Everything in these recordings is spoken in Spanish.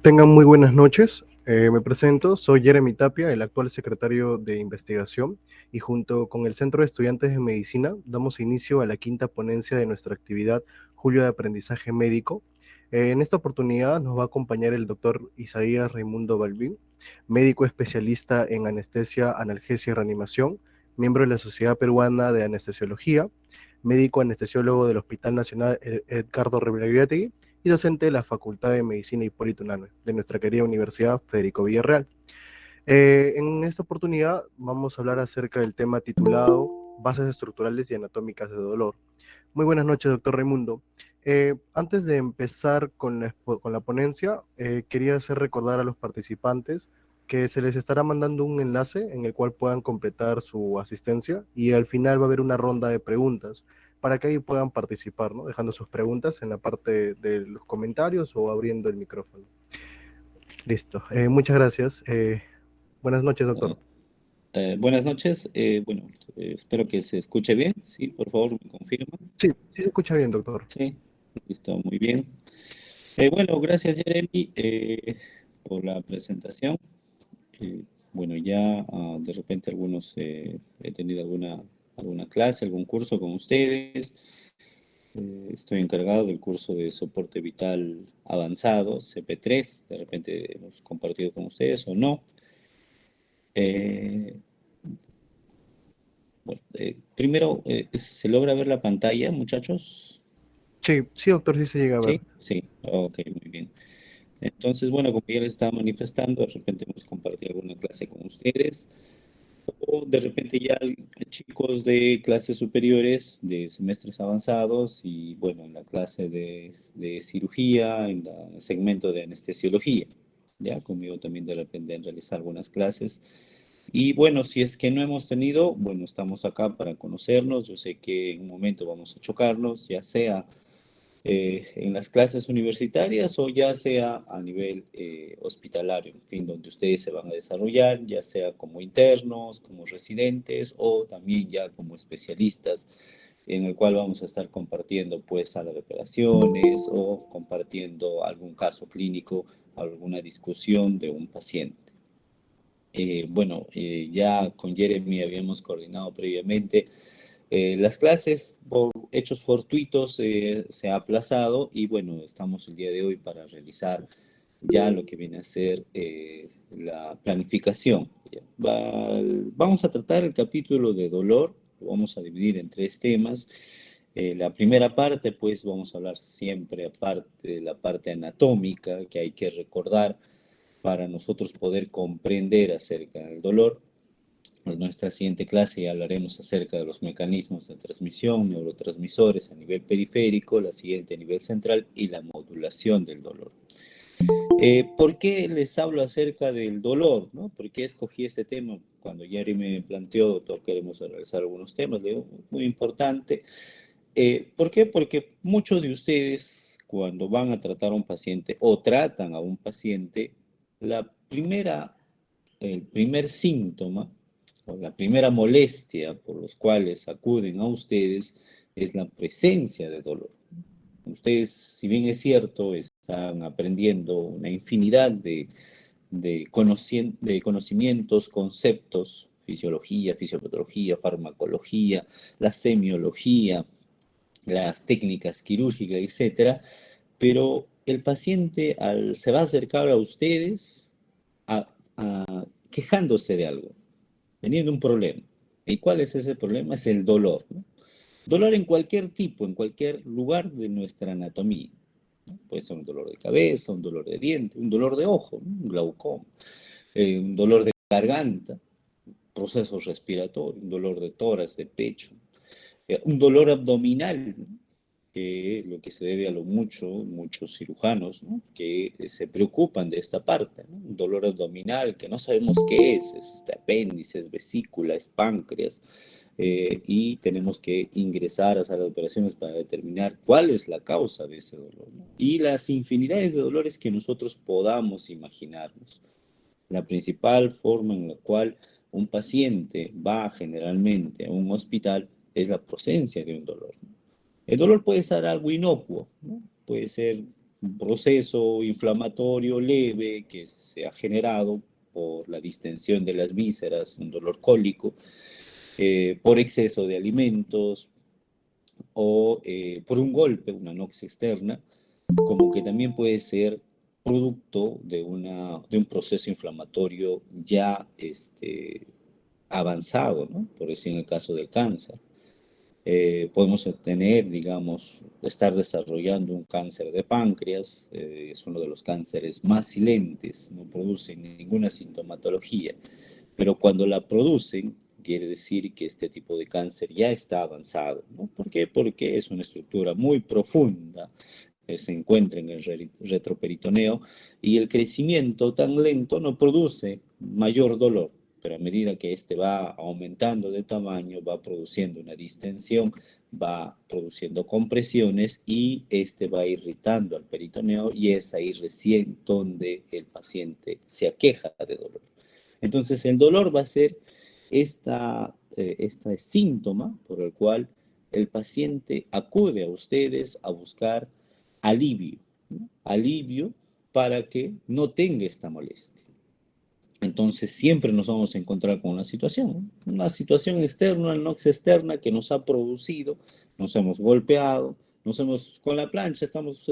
Tengan muy buenas noches. Me presento, soy Jeremy Tapia, el actual secretario de investigación, y junto con el Centro de Estudiantes de Medicina damos inicio a la quinta ponencia de nuestra actividad Julio de Aprendizaje Médico. En esta oportunidad nos va a acompañar el doctor Isaías Raimundo Balbín, médico especialista en anestesia, analgesia y reanimación, miembro de la Sociedad Peruana de Anestesiología, médico anestesiólogo del Hospital Nacional Edgardo Rebraguetti y docente de la Facultad de Medicina Hipólito Unanue, de nuestra querida Universidad Federico Villarreal. En esta oportunidad vamos a hablar acerca del tema titulado Bases estructurales y anatómicas de dolor. Muy buenas noches, doctor Raimundo. Antes de empezar con la ponencia, quería hacer recordar a los participantes que se les estará mandando un enlace en el cual puedan completar su asistencia y al final va a haber una ronda de preguntas para que ahí puedan participar, ¿no? Dejando sus preguntas en la parte de los comentarios o abriendo el micrófono. Listo. Muchas gracias. Buenas noches, doctor. Buenas noches. Espero que se escuche bien. Sí, por favor, me confirma. Sí, sí se escucha bien, doctor. Sí, listo, muy bien. Gracias, Jeremy, por la presentación. Eh, ya de repente he tenido alguna clase, algún curso con ustedes. Estoy encargado del curso de soporte vital avanzado, CP3. De repente hemos compartido con ustedes o no. Eh, Primero, ¿se logra ver la pantalla, muchachos? Sí, sí, doctor, sí se llega a ver. Sí, sí, ok, muy bien. Entonces, como ya les estaba manifestando, de repente hemos compartido alguna clase con ustedes, o de repente ya hay chicos de clases superiores, de semestres avanzados, y en la clase de cirugía, en el segmento de anestesiología. Ya conmigo también de repente han realizado algunas clases. Y si es que no hemos tenido, estamos acá para conocernos. Yo sé que en un momento vamos a chocarnos, ya sea en las clases universitarias o ya sea a nivel hospitalario, en fin, donde ustedes se van a desarrollar, ya sea como internos, como residentes o también ya como especialistas, en el cual vamos a estar compartiendo pues sala de operaciones o compartiendo algún caso clínico, alguna discusión de un paciente. Ya con Jeremy habíamos coordinado previamente las clases por hechos fortuitos se ha aplazado y estamos el día de hoy para realizar ya lo que viene a ser la planificación. Vamos a tratar el capítulo de dolor, lo vamos a dividir en 3 temas. La primera parte, pues vamos a hablar siempre aparte de la parte anatómica que hay que recordar para nosotros poder comprender acerca del dolor. En nuestra siguiente clase ya hablaremos acerca de los mecanismos de transmisión, neurotransmisores a nivel periférico, la siguiente a nivel central y la modulación del dolor. ¿Por qué les hablo acerca del dolor? ¿No? ¿Por qué escogí este tema? Cuando Jerry me planteó, doctor, queremos realizar algunos temas, le digo, muy importante. ¿Por qué? Porque muchos de ustedes, cuando van a tratar a un paciente o tratan a un paciente, el primer síntoma o la primera molestia por los cuales acuden a ustedes es la presencia de dolor. Ustedes, si bien es cierto, están aprendiendo una infinidad de conocimientos, conceptos, fisiología, fisiopatología, farmacología, la semiología, las técnicas quirúrgicas, etcétera, pero el paciente se va a acercar a ustedes quejándose de algo, teniendo un problema. ¿Y cuál es ese problema? Es el dolor, ¿no? Dolor en cualquier tipo, en cualquier lugar de nuestra anatomía, ¿no? Puede ser un dolor de cabeza, un dolor de diente, un dolor de ojo, ¿no? Un glaucoma, un dolor de garganta, procesos respiratorios, un dolor de tórax, de pecho, un dolor abdominal, ¿no? Que es lo que se debe a muchos cirujanos, ¿no? Que se preocupan de esta parte, ¿no? Un dolor abdominal que no sabemos qué es este apéndice, es vesícula, es páncreas, y tenemos que ingresar a sala de operaciones para determinar cuál es la causa de ese dolor, ¿no? Y las infinidades de dolores que nosotros podamos imaginarnos. La principal forma en la cual un paciente va generalmente a un hospital es la presencia de un dolor, ¿no? El dolor puede ser algo inocuo, ¿no? Puede ser un proceso inflamatorio leve que se ha generado por la distensión de las vísceras, un dolor cólico, por exceso de alimentos o por un golpe, una anoxia externa, como que también puede ser producto de un proceso inflamatorio ya avanzado, ¿no? Por decir en el caso del cáncer. Podemos tener, digamos, estar desarrollando un cáncer de páncreas, es uno de los cánceres más silentes, no produce ninguna sintomatología, pero cuando la producen, quiere decir que este tipo de cáncer ya está avanzado, ¿no? ¿Por qué? Porque es una estructura muy profunda, se encuentra en el retroperitoneo y el crecimiento tan lento no produce mayor dolor, pero a medida que este va aumentando de tamaño, va produciendo una distensión, va produciendo compresiones y este va irritando al peritoneo y es ahí recién donde el paciente se aqueja de dolor. Entonces el dolor va a ser este síntoma por el cual el paciente acude a ustedes a buscar alivio, ¿no? Alivio para que no tenga esta molestia. Entonces siempre nos vamos a encontrar con una situación externa, no externa que nos ha producido, nos hemos golpeado, con la plancha estamos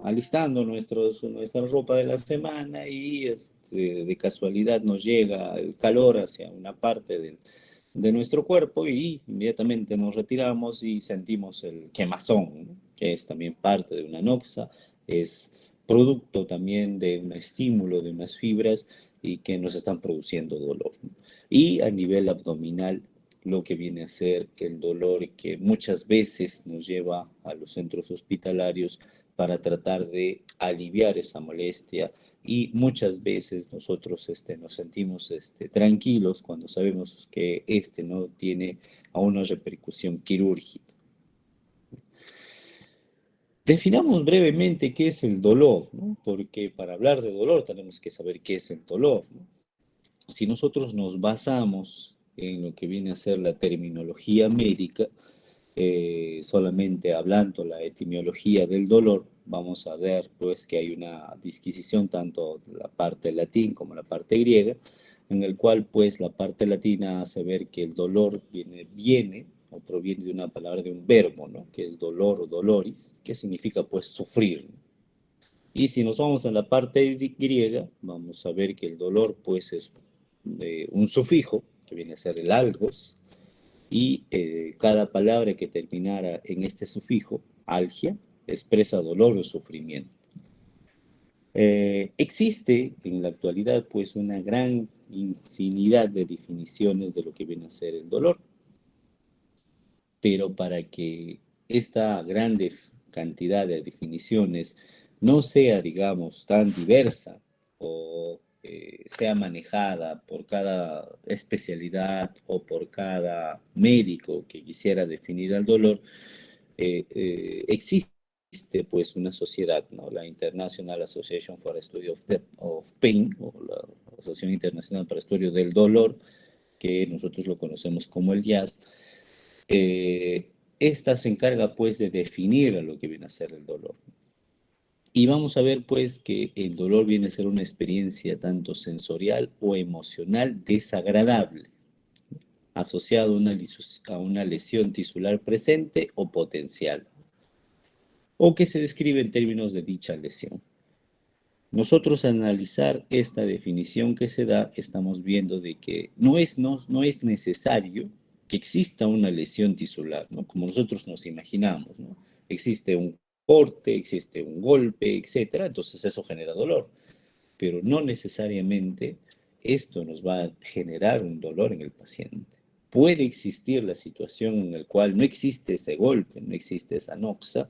alistando nuestra ropa de la semana y de casualidad nos llega el calor hacia una parte de nuestro cuerpo y inmediatamente nos retiramos y sentimos el quemazón, ¿no? Que es también parte de una noxa, es producto también de un estímulo de unas fibras y que nos están produciendo dolor, ¿no? Y a nivel abdominal, lo que viene a ser el dolor que muchas veces nos lleva a los centros hospitalarios para tratar de aliviar esa molestia y muchas veces nosotros nos sentimos tranquilos cuando sabemos que no tiene a una repercusión quirúrgica. Definamos brevemente qué es el dolor, ¿no? Porque para hablar de dolor tenemos que saber qué es el dolor, ¿no? Si nosotros nos basamos en lo que viene a ser la terminología médica, solamente hablando la etimología del dolor, vamos a ver pues que hay una disquisición tanto de la parte latín como la parte griega, en el cual pues la parte latina hace ver que el dolor viene o proviene de una palabra, de un verbo, ¿no? Que es dolor o doloris, que significa pues sufrir. Y si nos vamos a la parte griega, vamos a ver que el dolor pues es un sufijo, que viene a ser el algos, y cada palabra que terminara en este sufijo, algia, expresa dolor o sufrimiento. Existe en la actualidad pues una gran infinidad de definiciones de lo que viene a ser el dolor, pero para que esta grande cantidad de definiciones no sea, digamos, tan diversa o sea manejada por cada especialidad o por cada médico que quisiera definir el dolor, existe pues una sociedad, ¿no? La International Association for the Study of Pain, o la Asociación Internacional para el Estudio del Dolor, que nosotros lo conocemos como el IAS. Esta se encarga pues de definir a lo que viene a ser el dolor. Y vamos a ver pues que el dolor viene a ser una experiencia tanto sensorial o emocional desagradable, asociado a una lesión tisular presente o potencial, o que se describe en términos de dicha lesión. Nosotros al analizar esta definición que se da, estamos viendo de que no es necesario que exista una lesión tisular, ¿no? Como nosotros nos imaginamos, ¿no? Existe un corte, existe un golpe, etcétera, entonces eso genera dolor, pero no necesariamente esto nos va a generar un dolor en el paciente. Puede existir la situación en la cual no existe ese golpe, no existe esa noxa,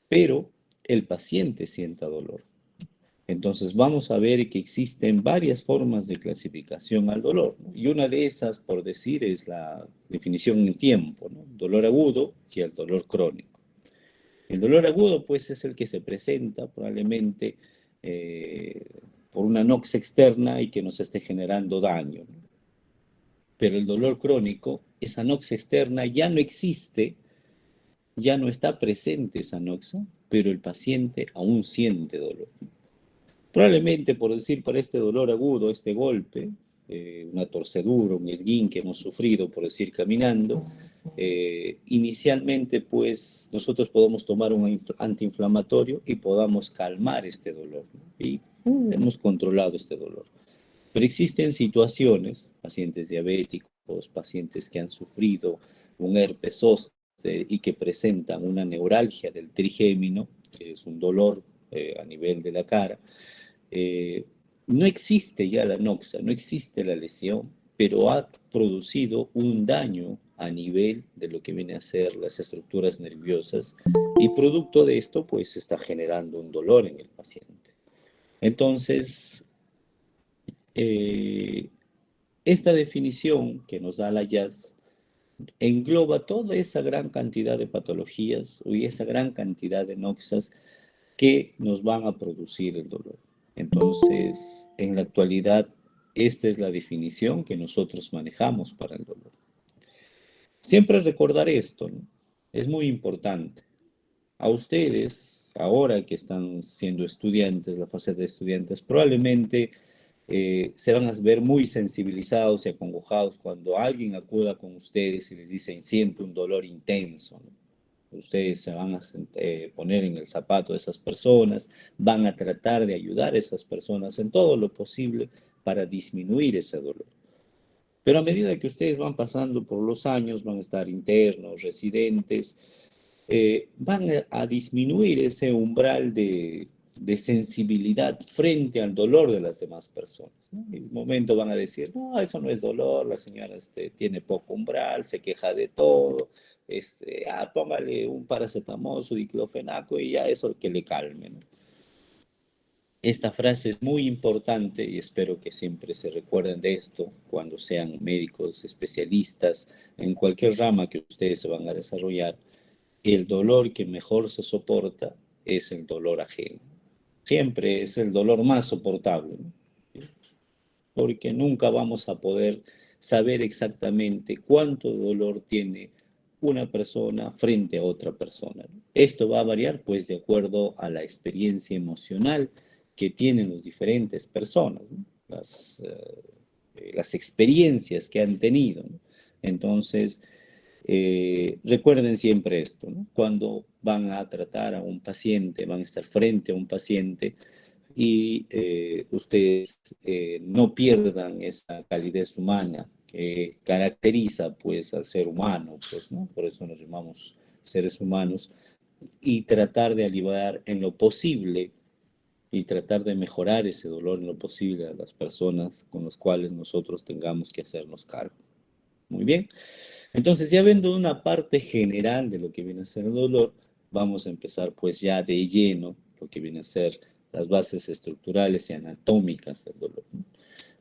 pero el paciente sienta dolor. Entonces vamos a ver que existen varias formas de clasificación al dolor, ¿no? Y una de esas, por decir, es la definición en tiempo, ¿no? Dolor agudo y el dolor crónico. El dolor agudo, pues, es el que se presenta probablemente por una noxa externa y que nos esté generando daño, ¿no? Pero el dolor crónico, esa noxa externa ya no existe, ya no está presente esa noxa, pero el paciente aún siente dolor. Probablemente, por decir, para este dolor agudo, este golpe, una torcedura, un esguince que hemos sufrido, por decir, caminando, inicialmente, pues, nosotros podemos tomar un antiinflamatorio y podamos calmar este dolor, ¿no? Y hemos controlado este dolor. Pero existen situaciones, pacientes diabéticos, pacientes que han sufrido un herpes zóster y que presentan una neuralgia del trigémino, que es un dolor a nivel de la cara. eh, no existe ya la noxa, no existe la lesión, pero ha producido un daño a nivel de lo que viene a ser las estructuras nerviosas y producto de esto pues está generando un dolor en el paciente. Entonces, eh, esta definición que nos da la JAS engloba toda esa gran cantidad de patologías y esa gran cantidad de noxas que nos van a producir el dolor. Entonces, en la actualidad, esta es la definición que nosotros manejamos para el dolor. Siempre recordar esto, ¿no? Es muy importante. A ustedes, ahora que están siendo estudiantes, la fase de estudiantes, probablemente se van a ver muy sensibilizados y acongojados cuando alguien acuda con ustedes y les dice, siento un dolor intenso, ¿no? Ustedes se van a poner en el zapato de esas personas, van a tratar de ayudar a esas personas en todo lo posible para disminuir ese dolor. Pero a medida que ustedes van pasando por los años, van a estar internos, residentes, van a disminuir ese umbral de sensibilidad frente al dolor de las demás personas, ¿no? En un momento van a decir, no, eso no es dolor, la señora tiene poco umbral, se queja de todo, póngale un paracetamol, su diclofenaco y ya eso que le calme, ¿no? Esta frase es muy importante y espero que siempre se recuerden de esto cuando sean médicos, especialistas, en cualquier rama que ustedes se van a desarrollar. El dolor que mejor se soporta es el dolor ajeno. Siempre es el dolor más soportable, ¿no? Porque nunca vamos a poder saber exactamente cuánto dolor tiene una persona frente a otra persona, ¿no? Esto va a variar pues de acuerdo a la experiencia emocional que tienen las diferentes personas, ¿no? Las experiencias que han tenido, ¿no? Entonces, recuerden siempre esto, ¿no? Cuando van a tratar a un paciente, van a estar frente a un paciente y ustedes no pierdan esa calidez humana que caracteriza pues al ser humano, pues, ¿no? Por eso nos llamamos seres humanos y tratar de aliviar en lo posible y tratar de mejorar ese dolor en lo posible a las personas con las cuales nosotros tengamos que hacernos cargo. Muy bien. Entonces, ya viendo una parte general de lo que viene a ser el dolor, vamos a empezar pues ya de lleno lo que viene a ser las bases estructurales y anatómicas del dolor, ¿no?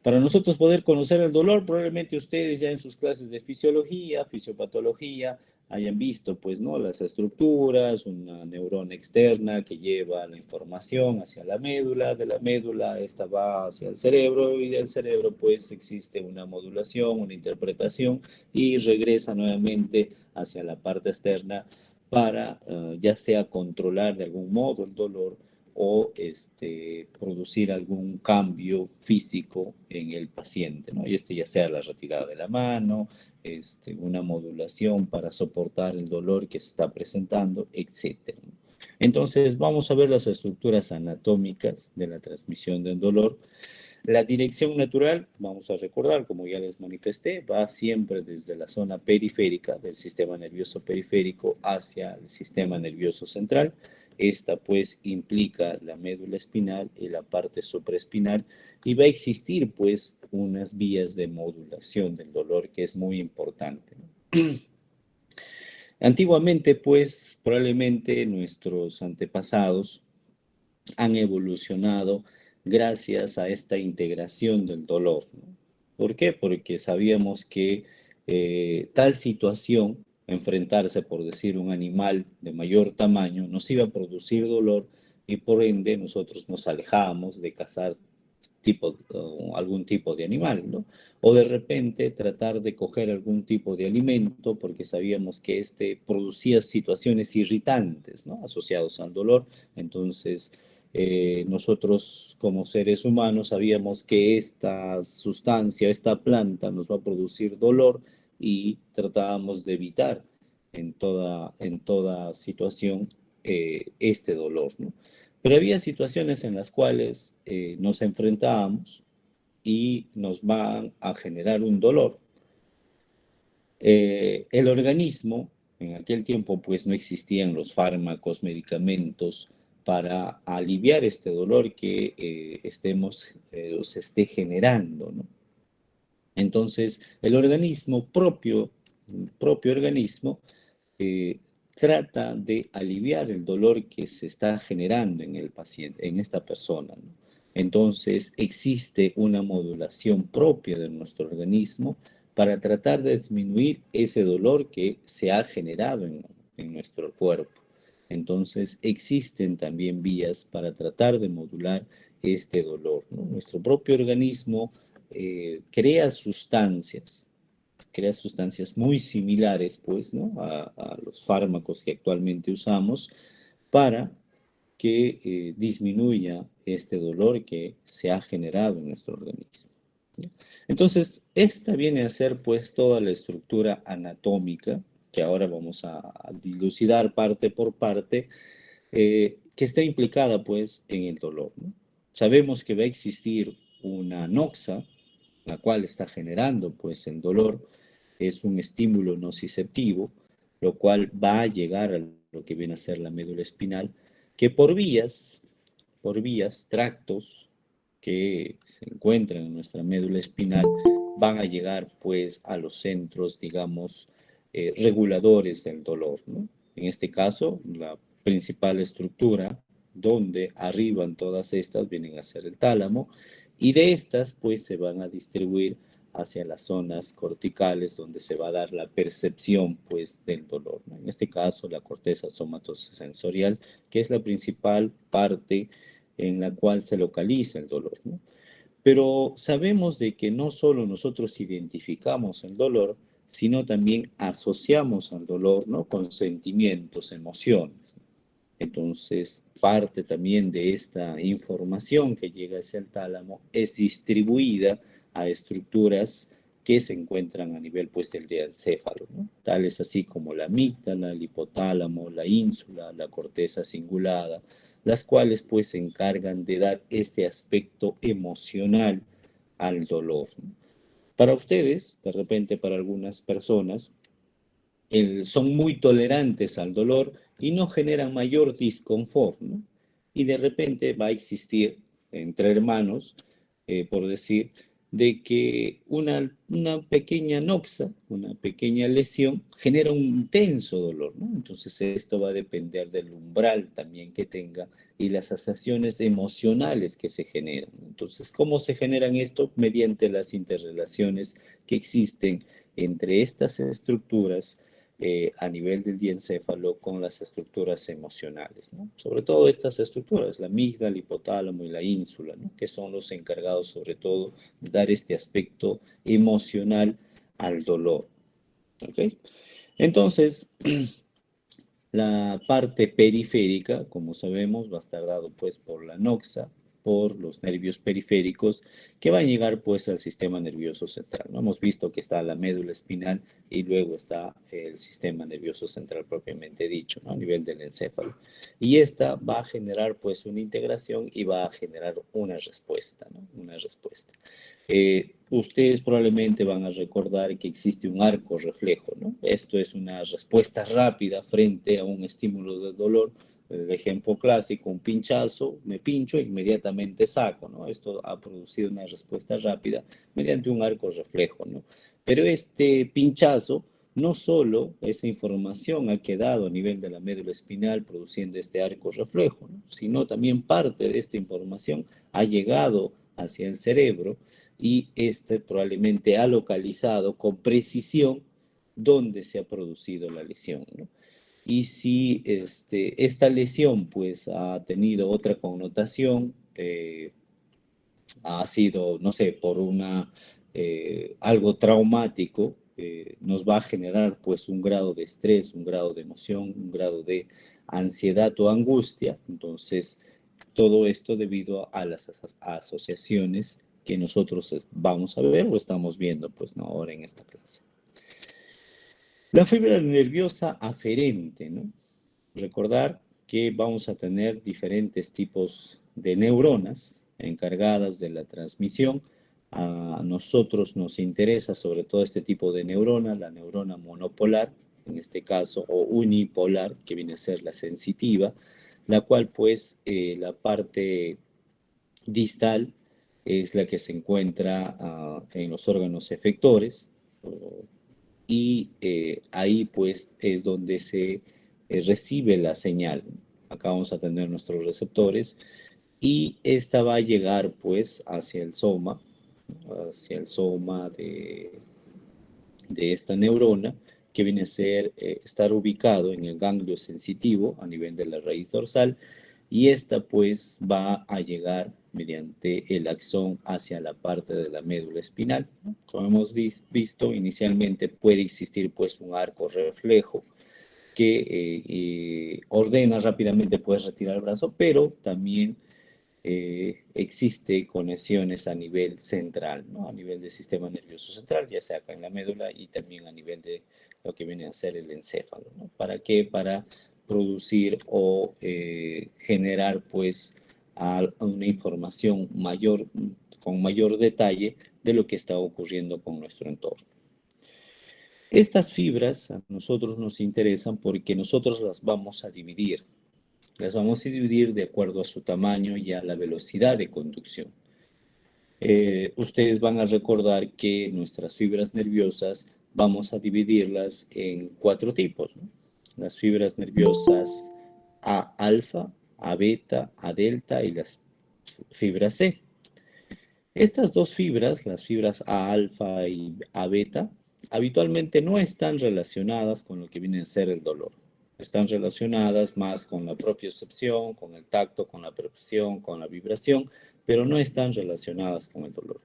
Para nosotros poder conocer el dolor, probablemente ustedes ya en sus clases de fisiología, fisiopatología, hayan visto, pues, ¿no? Las estructuras, una neurona externa que lleva la información hacia la médula, de la médula esta va hacia el cerebro y del cerebro, pues, existe una modulación, una interpretación y regresa nuevamente hacia la parte externa para ya sea controlar de algún modo el dolor o producir algún cambio físico en el paciente, ¿no? Y ya sea la retirada de la mano, una modulación para soportar el dolor que se está presentando, etcétera. Entonces, vamos a ver las estructuras anatómicas de la transmisión del dolor. La dirección natural, vamos a recordar, como ya les manifesté, va siempre desde la zona periférica del sistema nervioso periférico hacia el sistema nervioso central. Esta pues implica la médula espinal y la parte supraespinal y va a existir pues unas vías de modulación del dolor que es muy importante, ¿no? Antiguamente pues probablemente nuestros antepasados han evolucionado gracias a esta integración del dolor, ¿no? ¿Por qué? Porque sabíamos que tal situación, enfrentarse, por decir, un animal de mayor tamaño, nos iba a producir dolor y por ende nosotros nos alejábamos de cazar algún tipo de animal, ¿no? O de repente tratar de coger algún tipo de alimento porque sabíamos que este producía situaciones irritantes, ¿no? Asociados al dolor. Entonces, nosotros como seres humanos sabíamos que esta sustancia, esta planta nos va a producir dolor y tratábamos de evitar en toda situación este dolor, ¿no? Pero había situaciones en las cuales nos enfrentábamos y nos van a generar un dolor. El organismo, en aquel tiempo pues no existían los fármacos, medicamentos para aliviar este dolor que se esté generando, ¿no? Entonces, el organismo propio organismo, eh, trata de aliviar el dolor que se está generando en el paciente, en esta persona, ¿no? Entonces, existe una modulación propia de nuestro organismo para tratar de disminuir ese dolor que se ha generado en nuestro cuerpo. Entonces, existen también vías para tratar de modular este dolor, ¿no? Nuestro propio organismo crea sustancias muy similares, pues, ¿no? A los fármacos que actualmente usamos para que disminuya este dolor que se ha generado en nuestro organismo. Entonces, esta viene a ser, pues, toda la estructura anatómica que ahora vamos a dilucidar parte por parte, que está implicada, pues, en el dolor, ¿no? Sabemos que va a existir una noxa, la cual está generando, pues, el dolor, es un estímulo nociceptivo, lo cual va a llegar a lo que viene a ser la médula espinal, que tractos que se encuentran en nuestra médula espinal, van a llegar pues a los centros, digamos, reguladores del dolor, ¿no? En este caso, la principal estructura donde arriban todas estas vienen a ser el tálamo, y de estas pues se van a distribuir hacia las zonas corticales donde se va a dar la percepción pues del dolor, ¿no? En este caso la corteza somatosensorial, que es la principal parte en la cual se localiza el dolor, ¿no? Pero sabemos de que no solo nosotros identificamos el dolor, sino también asociamos al dolor, ¿no? Con sentimientos, emociones. Entonces, parte también de esta información que llega hacia el tálamo es distribuida a estructuras que se encuentran a nivel pues del encéfalo, ¿no? Tales así como la amígdala, el hipotálamo, la ínsula, la corteza cingulada, las cuales pues se encargan de dar este aspecto emocional al dolor, ¿no? Para ustedes, de repente para algunas personas, son muy tolerantes al dolor y no generan mayor disconfort, ¿no? Y de repente va a existir entre hermanos, por decir, de que una pequeña noxa, una pequeña lesión, genera un intenso dolor, ¿no? Entonces esto va a depender del umbral también que tenga y las sensaciones emocionales que se generan. Entonces, ¿cómo se generan esto? Mediante las interrelaciones que existen entre estas estructuras a nivel del diencéfalo con las estructuras emocionales, ¿no? Sobre todo estas estructuras, la amígdala, el hipotálamo y la ínsula, ¿no? Que son los encargados sobre todo de dar este aspecto emocional al dolor, ¿ok? Entonces, la parte periférica, como sabemos, va a estar dado pues por la noxa, por los nervios periféricos, que van a llegar pues al sistema nervioso central, ¿no? Hemos visto que está la médula espinal y luego está el sistema nervioso central propiamente dicho, ¿no? A nivel del encéfalo. Y esta va a generar pues una integración y va a generar una respuesta, ¿no? Una respuesta. Ustedes probablemente van a recordar que existe un arco reflejo, ¿no? Esto es una respuesta rápida frente a un estímulo de dolor. El ejemplo clásico, un pinchazo, me pincho e inmediatamente saco, ¿no? Esto ha producido una respuesta rápida mediante un arco reflejo, ¿no? Pero este pinchazo, no solo esa información ha quedado a nivel de la médula espinal produciendo este arco reflejo, ¿no? Sino también parte de esta información ha llegado hacia el cerebro y este probablemente ha localizado con precisión dónde se ha producido la lesión, ¿no? Y si esta lesión pues ha tenido otra connotación, ha sido, no sé, por algo traumático, nos va a generar pues un grado de estrés, un grado de emoción, un grado de ansiedad o angustia. Entonces, todo esto debido a las asociaciones que nosotros vamos a ver o estamos viendo pues no ahora en esta clase. La fibra nerviosa aferente, ¿no? Recordar que vamos a tener diferentes tipos de neuronas encargadas de la transmisión. A nosotros nos interesa sobre todo este tipo de neurona, la neurona monopolar, en este caso, o unipolar, que viene a ser la sensitiva, la cual pues la parte distal es la que se encuentra en los órganos efectores y ahí pues es donde se recibe la señal. Acá vamos a tener nuestros receptores y esta va a llegar pues hacia el soma de esta neurona, que viene a ser estar ubicado en el ganglio sensitivo a nivel de la raíz dorsal, y esta pues va a llegar mediante el axón hacia la parte de la médula espinal. Como hemos visto, inicialmente puede existir pues un arco reflejo que ordena rápidamente, puedes retirar el brazo, pero también existe conexiones a nivel central, ¿no? A nivel del sistema nervioso central, ya sea acá en la médula y también a nivel de lo que viene a ser el encéfalo, ¿no? ¿Para qué? Para producir o generar pues una información mayor, con mayor detalle de lo que está ocurriendo con nuestro entorno. Estas fibras a nosotros nos interesan porque nosotros las vamos a dividir. Las vamos a dividir de acuerdo a su tamaño y a la velocidad de conducción. Ustedes van a recordar que nuestras fibras nerviosas vamos a dividirlas en 4 tipos, ¿no? Las fibras nerviosas A alfa, A beta, A delta y las fibras C. Estas dos fibras, las fibras A alfa y A beta, habitualmente no están relacionadas con lo que viene a ser el dolor. Están relacionadas más con la propiocepción, con el tacto, con la percepción, con la vibración, pero no están relacionadas con el dolor.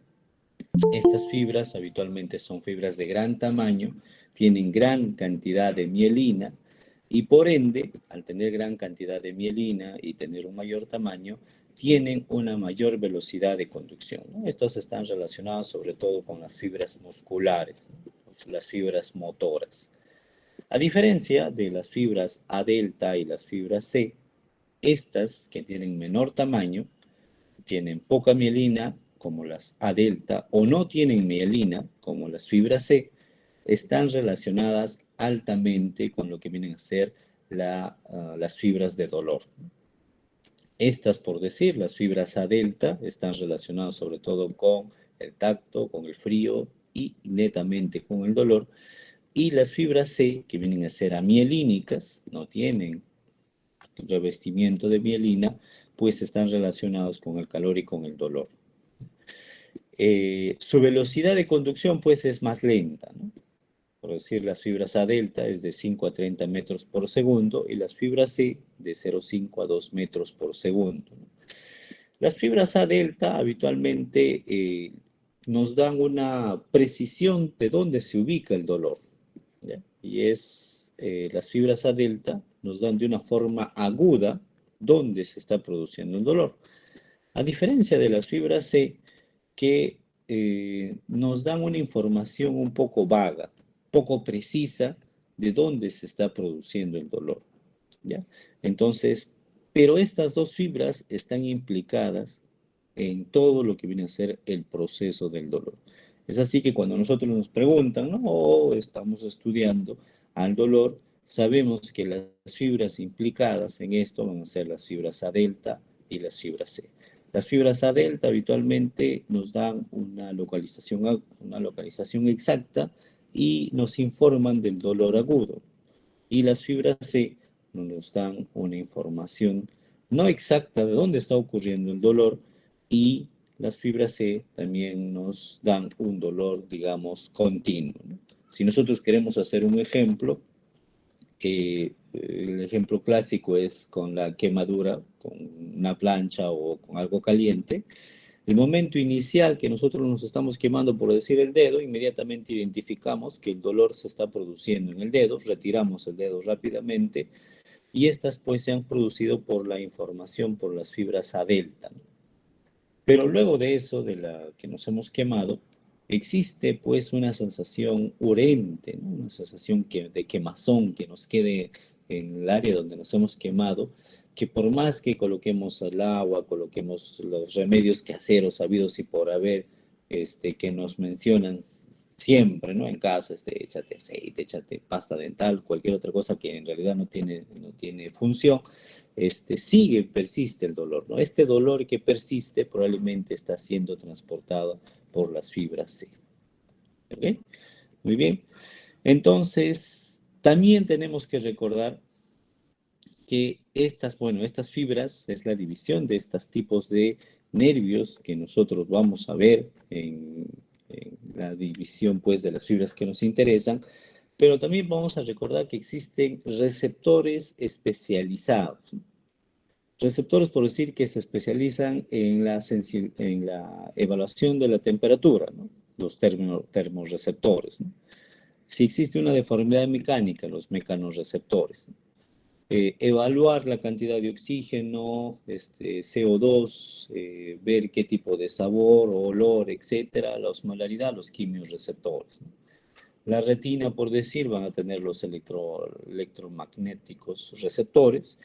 Estas fibras habitualmente son fibras de gran tamaño, tienen gran cantidad de mielina y por ende, al tener gran cantidad de mielina y tener un mayor tamaño, tienen una mayor velocidad de conducción, ¿no? Estas están relacionadas sobre todo con las fibras musculares, ¿no? Las fibras motoras. A diferencia de las fibras A delta y las fibras C, estas que tienen menor tamaño, tienen poca mielina, como las A delta, o no tienen mielina, como las fibras C, están relacionadas altamente con lo que vienen a ser las fibras de dolor. Estas, por decir, las fibras A delta, están relacionadas sobre todo con el tacto, con el frío y netamente con el dolor. Y las fibras C, que vienen a ser amielínicas, no tienen revestimiento de mielina, pues están relacionados con el calor y con el dolor. Su velocidad de conducción pues es más lenta, ¿no? Por decir, las fibras A delta es de 5 a 30 metros por segundo y las fibras C de 0,5 a 2 metros por segundo, ¿no? Las fibras A delta habitualmente nos dan una precisión de dónde se ubica el dolor, ¿ya? Y las fibras A delta nos dan de una forma aguda dónde se está produciendo el dolor. A diferencia de las fibras C, que nos dan una información un poco vaga, poco precisa de dónde se está produciendo el dolor, ¿ya? Entonces, pero estas dos fibras están implicadas en todo lo que viene a ser el proceso del dolor. Es así que cuando nosotros nos preguntan, ¿no? O estamos estudiando al dolor, sabemos que las fibras implicadas en esto van a ser las fibras A delta y las fibras C. Las fibras A delta habitualmente nos dan una localización exacta y nos informan del dolor agudo. Y las fibras C nos dan una información no exacta de dónde está ocurriendo el dolor, y las fibras C también nos dan un dolor, digamos, continuo, ¿no? Si nosotros queremos hacer un ejemplo, el ejemplo clásico es con la quemadura, con una plancha o con algo caliente. El momento inicial que nosotros nos estamos quemando por decir el dedo, inmediatamente identificamos que el dolor se está produciendo en el dedo, retiramos el dedo rápidamente y estas pues se han producido por la información, por las fibras A delta, ¿no? Pero luego de eso, de la que nos hemos quemado, existe pues una sensación urente, ¿no? Una sensación de quemazón que nos quede en el área donde nos hemos quemado, que por más que coloquemos el agua, coloquemos los remedios caseros habidos y por haber, que nos mencionan siempre, ¿no? En casa, échate aceite, échate pasta dental, cualquier otra cosa que en realidad no tiene función, persiste el dolor, ¿no? Este dolor que persiste probablemente está siendo transportado por las fibras C. ¿Ok? Muy bien. Entonces, también tenemos que recordar que estas fibras es la división de estos tipos de nervios que nosotros vamos a ver en la división pues de las fibras que nos interesan, pero también vamos a recordar que existen receptores especializados. Receptores, por decir, que se especializan en la evaluación de la temperatura, ¿no? Los termorreceptores, ¿no? Si existe una deformidad mecánica, los mecanorreceptores, ¿no? Evaluar la cantidad de oxígeno, CO2, ver qué tipo de sabor, olor, etcétera, la osmolaridad, los quimiorreceptores, ¿no? La retina, por decir, van a tener los electromagnéticos receptores.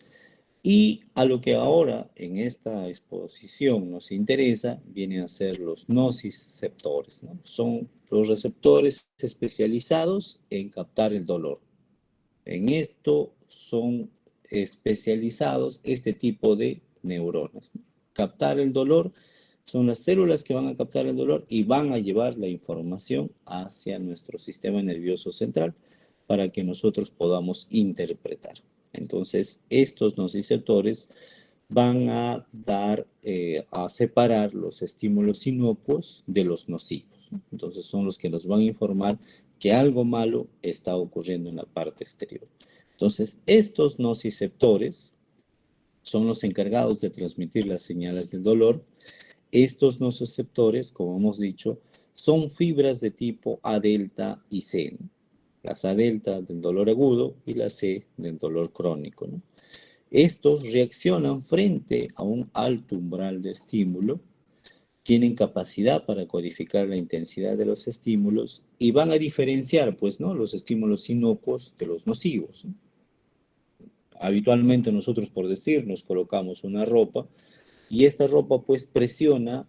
Y a lo que ahora en esta exposición nos interesa, vienen a ser los nociceptores, ¿no? Son los receptores especializados en captar el dolor. En esto son especializados este tipo de neuronas, ¿no? Captar el dolor son las células que van a captar el dolor y van a llevar la información hacia nuestro sistema nervioso central para que nosotros podamos interpretar. Entonces, estos nociceptores van a separar los estímulos inocuos de los nocivos, ¿no? Entonces, son los que nos van a informar que algo malo está ocurriendo en la parte exterior. Entonces, estos nociceptores son los encargados de transmitir las señales del dolor. Estos nociceptores, como hemos dicho, son fibras de tipo A delta y C, ¿no? Las A delta del dolor agudo y la C del dolor crónico, ¿no? Estos reaccionan frente a un alto umbral de estímulo, tienen capacidad para codificar la intensidad de los estímulos y van a diferenciar, pues, ¿no? Los estímulos inocuos de los nocivos, ¿no? Habitualmente nosotros, por decir, nos colocamos una ropa y esta ropa, pues, presiona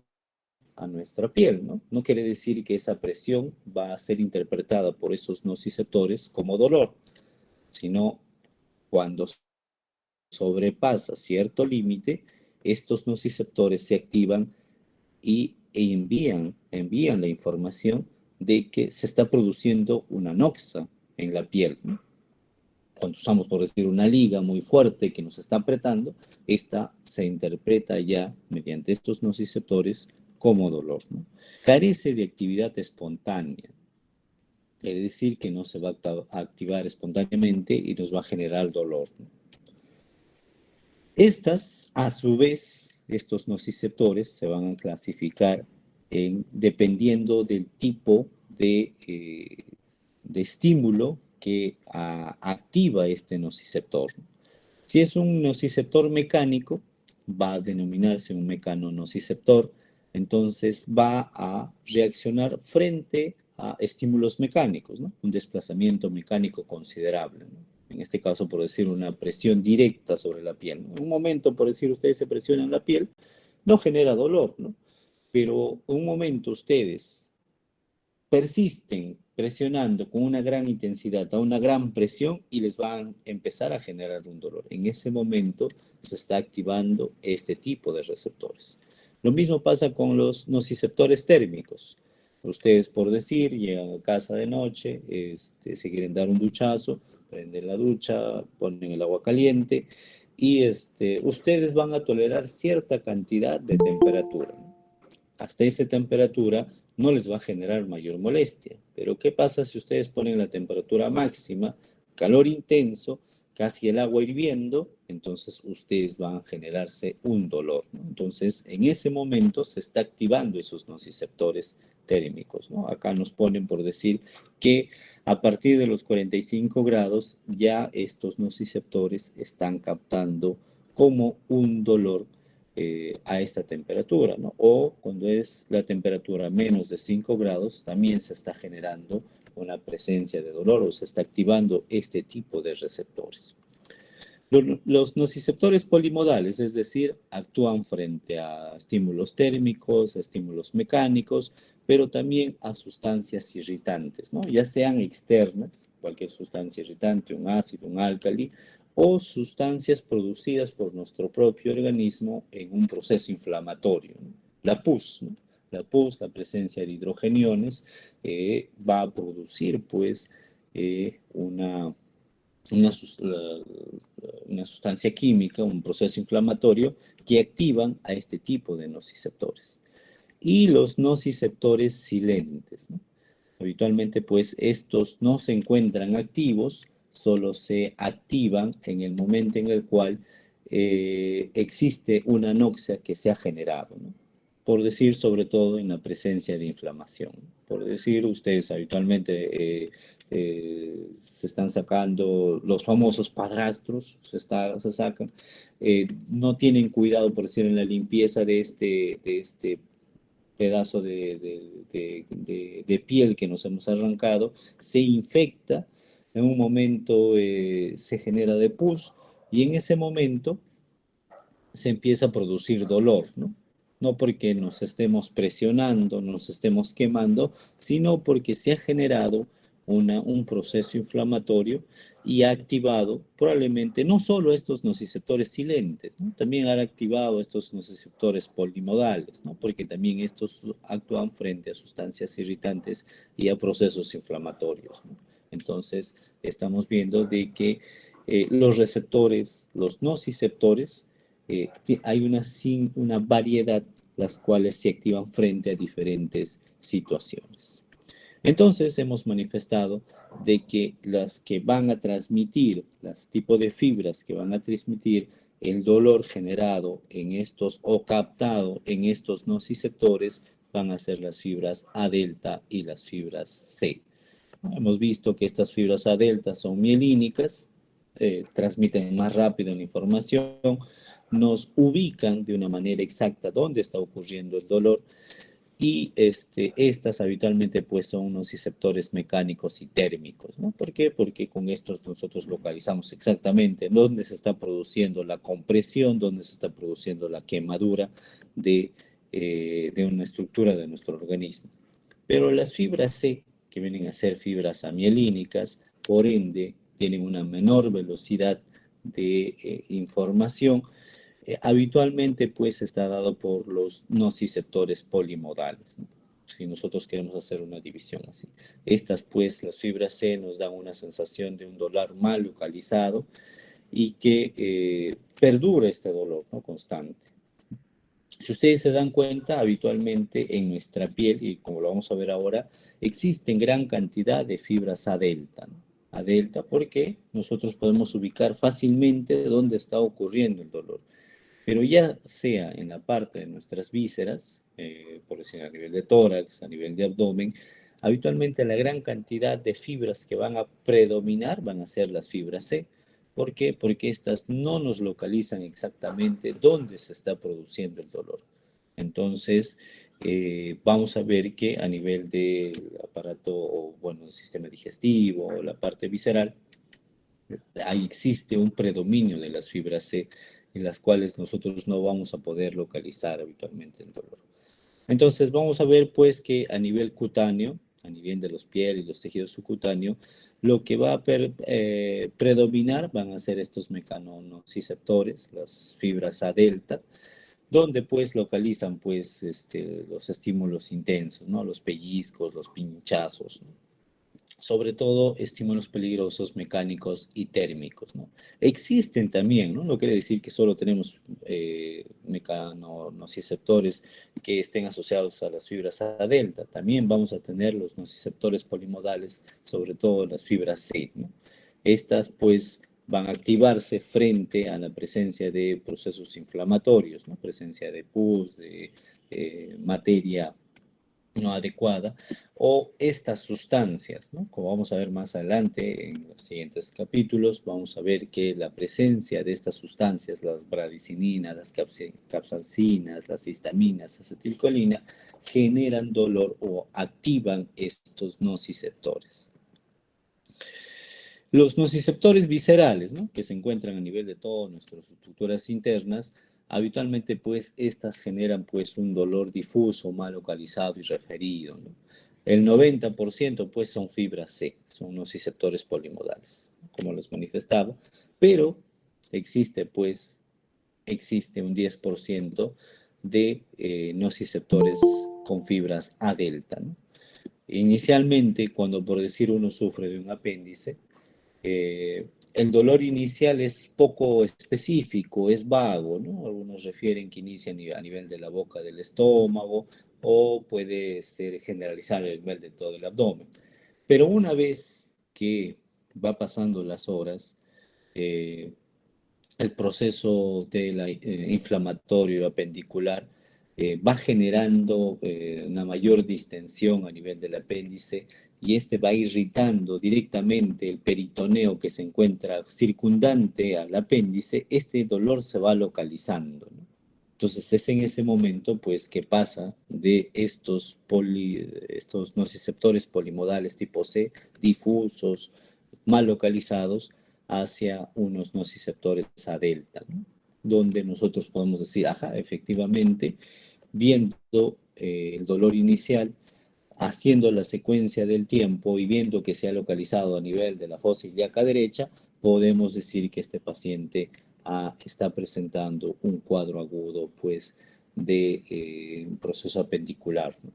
a nuestra piel, ¿no? No quiere decir que esa presión va a ser interpretada por esos nociceptores como dolor, sino cuando sobrepasa cierto límite, estos nociceptores se activan envían la información de que se está produciendo una noxa en la piel, ¿no? Cuando usamos, por decir, una liga muy fuerte que nos está apretando, esta se interpreta ya mediante estos nociceptores como dolor, ¿no? Carece de actividad espontánea, quiere decir que no se va a activar espontáneamente y nos va a generar dolor, ¿no? Estas, a su vez, estos nociceptores se van a clasificar dependiendo del tipo de estímulo que activa este nociceptor. Si es un nociceptor mecánico, va a denominarse un mecanonociceptor, entonces va a reaccionar frente a estímulos mecánicos, ¿no? Un desplazamiento mecánico considerable, ¿no? En este caso, por decir, una presión directa sobre la piel, ¿no? En un momento, por decir, ustedes se presionan la piel, no genera dolor, ¿no? Pero en un momento ustedes persisten presionando con una gran intensidad a una gran presión y les van a empezar a generar un dolor. En ese momento se está activando este tipo de receptores. Lo mismo pasa con los nociceptores térmicos. Ustedes, por decir, llegan a casa de noche, se quieren dar un duchazo, prenden la ducha, ponen el agua caliente y ustedes van a tolerar cierta cantidad de temperatura, ¿no? Hasta esa temperatura no les va a generar mayor molestia. Pero ¿qué pasa si ustedes ponen la temperatura máxima, calor intenso, casi el agua hirviendo? entonces ustedes van a generarse un dolor, ¿no? Entonces, en ese momento se está activando esos nociceptores térmicos, ¿no? Acá nos ponen por decir que a partir de los 45 grados ya estos nociceptores están captando como un dolor a esta temperatura, ¿no? O cuando es la temperatura menos de 5 grados, también se está generando una presencia de dolor o se está activando este tipo de receptores. Los nociceptores polimodales, es decir, actúan frente a estímulos térmicos, a estímulos mecánicos, pero también a sustancias irritantes, ¿no? Ya sean externas, cualquier sustancia irritante, un ácido, un álcali, o sustancias producidas por nuestro propio organismo en un proceso inflamatorio, ¿no? La pus, ¿no? La pus, la presencia de hidrogeniones, va a producir, pues, una una, una sustancia química, un proceso inflamatorio que activan a este tipo de nociceptores. Y los nociceptores silentes, ¿no? Habitualmente, pues, estos no se encuentran activos, solo se activan en el momento en el cual existe una anoxia que se ha generado, ¿no? Por decir, sobre todo en la presencia de inflamación. Por decir, ustedes habitualmente se están sacando los famosos padrastros, se sacan, no tienen cuidado, por decir, en la limpieza de este pedazo de piel que nos hemos arrancado, se infecta, en un momento se genera de pus y en ese momento se empieza a producir dolor, ¿no? No porque nos estemos presionando, nos estemos quemando, sino porque se ha generado un proceso inflamatorio y ha activado probablemente no solo estos nociceptores silentes, ¿no? También ha activado estos nociceptores polimodales, ¿no? Porque también estos actúan frente a sustancias irritantes y a procesos inflamatorios, ¿no? Entonces, estamos viendo de que los receptores, los nociceptores, hay una variedad las cuales se activan frente a diferentes situaciones. Entonces hemos manifestado de que las que van a transmitir, las tipos de fibras que van a transmitir el dolor generado en estos o captado en estos nociceptores van a ser las fibras A delta y las fibras C. Hemos visto que estas fibras A delta son mielínicas, transmiten más rápido la información, nos ubican de una manera exacta dónde está ocurriendo el dolor y estas habitualmente pues son nociceptores mecánicos y térmicos, ¿no? ¿Por qué? Porque con estos nosotros localizamos exactamente dónde se está produciendo la compresión, dónde se está produciendo la quemadura de una estructura de nuestro organismo. Pero las fibras C, que vienen a ser fibras amielínicas, por ende, tienen una menor velocidad de información. Habitualmente, pues, está dado por los nociceptores polimodales, ¿no? Si nosotros queremos hacer una división así. Estas, pues, las fibras C nos dan una sensación de un dolor mal localizado y que perdura este dolor, ¿no? Constante. Si ustedes se dan cuenta, habitualmente en nuestra piel, y como lo vamos a ver ahora, existen gran cantidad de fibras A delta, ¿no? A delta porque nosotros podemos ubicar fácilmente dónde está ocurriendo el dolor. Pero ya sea en la parte de nuestras vísceras, por decir a nivel de tórax, a nivel de abdomen, habitualmente la gran cantidad de fibras que van a predominar van a ser las fibras C. ¿Por qué? Porque estas no nos localizan exactamente dónde se está produciendo el dolor. Entonces, vamos a ver que a nivel del aparato, o bueno, el sistema digestivo, la parte visceral, ahí existe un predominio de las fibras C en las cuales nosotros no vamos a poder localizar habitualmente el dolor. Entonces vamos a ver pues que a nivel cutáneo, a nivel de los pieles y los tejidos subcutáneos, lo que va a predominar van a ser estos mecanonociceptores, las fibras A delta, donde pues localizan pues los estímulos intensos, ¿no? Los pellizcos, los pinchazos, ¿no? Sobre todo estímulos peligrosos mecánicos y térmicos, ¿no? Existen también, ¿no? No quiere decir que solo tenemos mecanonociceptores que estén asociados a las fibras A delta, también vamos a tener los nociceptores polimodales, sobre todo las fibras C, ¿no? Estas, pues, van a activarse frente a la presencia de procesos inflamatorios, ¿no? Presencia de pus, de materia no adecuada, o estas sustancias, ¿no? Como vamos a ver más adelante en los siguientes capítulos, vamos a ver que la presencia de estas sustancias, las bradicininas, las capsaicinas, las histaminas, acetilcolina, generan dolor o activan estos nociceptores. Los nociceptores viscerales, ¿no? Que se encuentran a nivel de todas nuestras estructuras internas, habitualmente pues estas generan pues un dolor difuso, mal localizado y referido, ¿no? El 90% pues son fibras C, son nociceptores polimodales, como les manifestaba, pero existe un 10% de nociceptores con fibras A delta, ¿no? Inicialmente, cuando por decir uno sufre de un apéndice, el dolor inicial es poco específico, es vago, ¿no? Algunos refieren que inicia a nivel de la boca del estómago o puede ser generalizar a nivel de todo el abdomen. Pero una vez que va pasando las horas, eh, el proceso de inflamatorio apendicular va generando una mayor distensión a nivel del apéndice y este va irritando directamente el peritoneo que se encuentra circundante al apéndice, este dolor se va localizando, ¿no? Entonces es en ese momento pues que pasa de estos nociceptores polimodales tipo C, difusos, mal localizados, hacia unos nociceptores A delta, ¿no? Donde nosotros podemos decir, ajá, efectivamente, viendo el dolor inicial, haciendo la secuencia del tiempo y viendo que se ha localizado a nivel de la fosa ilíaca derecha, podemos decir que este paciente está presentando un cuadro agudo, pues, de un proceso apendicular, ¿no?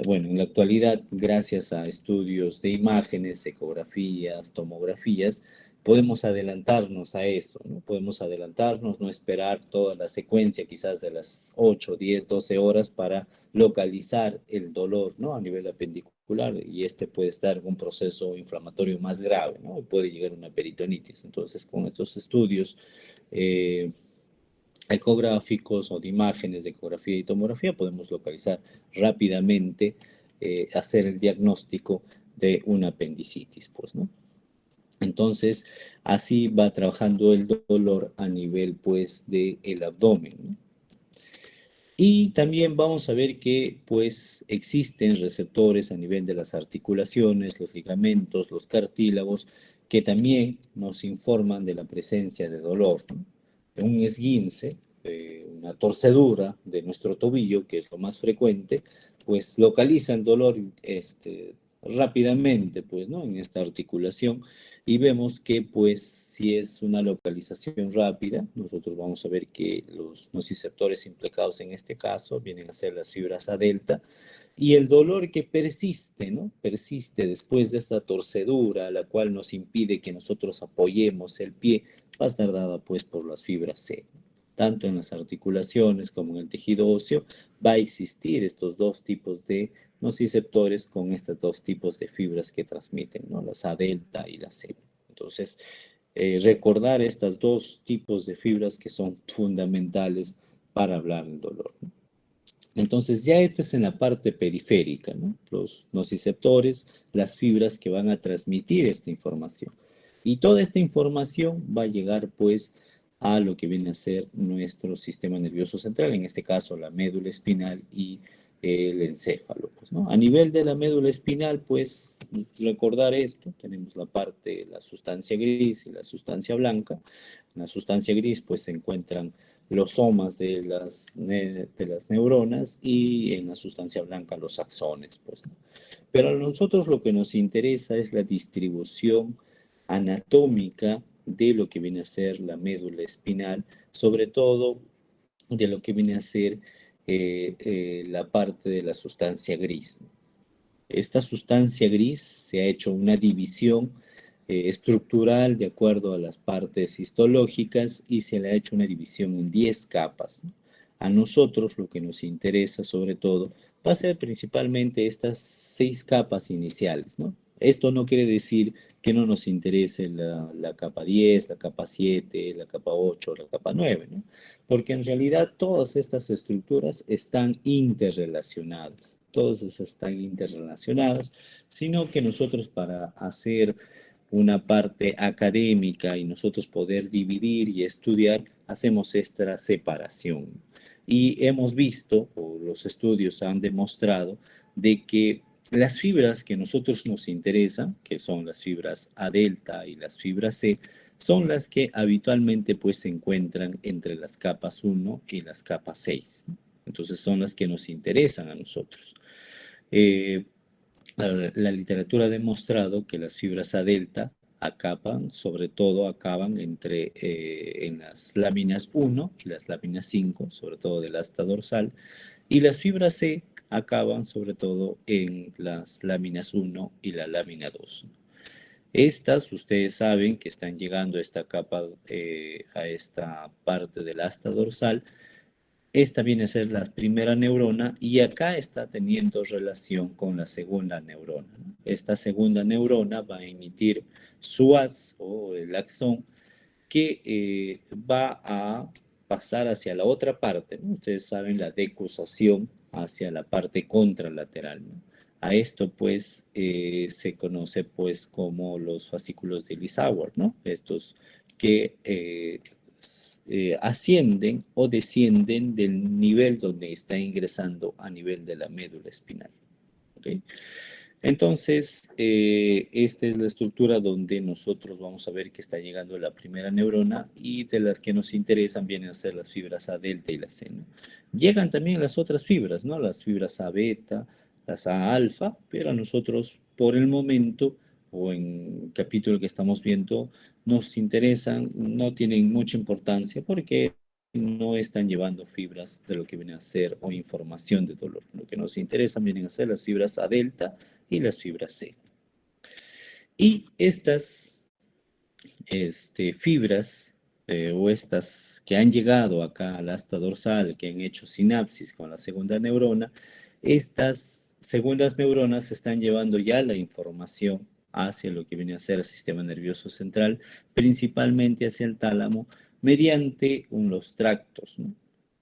Bueno, en la actualidad, gracias a estudios de imágenes, ecografías, tomografías, podemos adelantarnos a eso, ¿no? Podemos adelantarnos, no esperar toda la secuencia quizás de las 8, 10, 12 horas para localizar el dolor, ¿no? A nivel apendicular y este puede estar en un proceso inflamatorio más grave, ¿no? Puede llegar a una peritonitis. Entonces, con estos estudios ecográficos o de imágenes de ecografía y tomografía, podemos localizar rápidamente, hacer el diagnóstico de una apendicitis, pues, ¿no? Entonces, así va trabajando el dolor a nivel, pues, del abdomen, ¿no? Y también vamos a ver que, pues, existen receptores a nivel de las articulaciones, los ligamentos, los cartílagos, que también nos informan de la presencia de dolor, ¿no? Un esguince, una torcedura de nuestro tobillo, que es lo más frecuente, pues localiza el dolor rápidamente, pues, ¿no? En esta articulación y vemos que, pues, si es una localización rápida, nosotros vamos a ver que los nociceptores implicados en este caso vienen a ser las fibras A delta y el dolor que persiste, ¿no? Persiste después de esta torcedura, la cual nos impide que nosotros apoyemos el pie, va a estar dada, pues, por las fibras C. Tanto en las articulaciones como en el tejido óseo va a existir estos dos tipos de nociceptores con estos dos tipos de fibras que transmiten, ¿no? Las A delta y la C. Entonces, recordar estos dos tipos de fibras que son fundamentales para hablar del dolor, ¿no? Entonces, ya esto es en la parte periférica, ¿no? Los nociceptores, las fibras que van a transmitir esta información. Y toda esta información va a llegar, pues, a lo que viene a ser nuestro sistema nervioso central, en este caso la médula espinal y el encéfalo, pues, ¿no? A nivel de la médula espinal, pues, recordar esto, tenemos la parte, la sustancia gris y la sustancia blanca. En la sustancia gris, pues, se encuentran los somas de las neuronas y en la sustancia blanca los axones, pues, ¿no? Pero a nosotros lo que nos interesa es la distribución anatómica de lo que viene a ser la médula espinal, sobre todo de lo que viene a ser la parte de la sustancia gris. Esta sustancia gris se ha hecho una división estructural de acuerdo a las partes histológicas y se le ha hecho una división en 10 capas, ¿no? A nosotros lo que nos interesa sobre todo va a ser principalmente estas 6 capas iniciales, ¿no? Esto no quiere decir que no nos interese la capa 10, la capa 7, la capa 8, la capa 9, ¿no? Porque en realidad todas estas estructuras están interrelacionadas, todas esas están interrelacionadas, sino que nosotros para hacer una parte académica y nosotros poder dividir y estudiar, hacemos esta separación. Y hemos visto, o los estudios han demostrado, de que las fibras que a nosotros nos interesan, que son las fibras A delta y las fibras C, son las que habitualmente pues se encuentran entre las capas 1 y las capas 6. Entonces son las que nos interesan a nosotros. Eh, la literatura ha demostrado que las fibras A delta acaban, sobre todo acaban en las láminas 1 y las láminas 5, sobre todo del asta dorsal, y las fibras C acaban sobre todo en las láminas 1 y la lámina 2. Estas, ustedes saben que están llegando a esta capa, a esta parte del asta dorsal. Esta viene a ser la primera neurona y acá está teniendo relación con la segunda neurona. Esta segunda neurona va a emitir su haz o el axón que va a pasar hacia la otra parte, ¿no? Ustedes saben la decusación hacia la parte contralateral, ¿no? A esto pues se conoce pues como los fascículos de Lissauer, ¿no? Estos que ascienden o descienden del nivel donde está ingresando a nivel de la médula espinal. ¿Okay? Entonces, esta es la estructura donde nosotros vamos a ver que está llegando la primera neurona y de las que nos interesan vienen a ser las fibras A delta y la C, ¿no? Llegan también las otras fibras, ¿no? Las fibras A beta, las A alfa, pero a nosotros por el momento o en el capítulo que estamos viendo nos interesan, no tienen mucha importancia porque no están llevando fibras de lo que viene a ser o información de dolor. Lo que nos interesa vienen a ser las fibras A delta y las fibras C. Y estas fibras o estas que han llegado acá al asta dorsal, que han hecho sinapsis con la segunda neurona, estas segundas neuronas están llevando ya la información hacia lo que viene a ser el sistema nervioso central, principalmente hacia el tálamo, mediante los tractos, ¿no?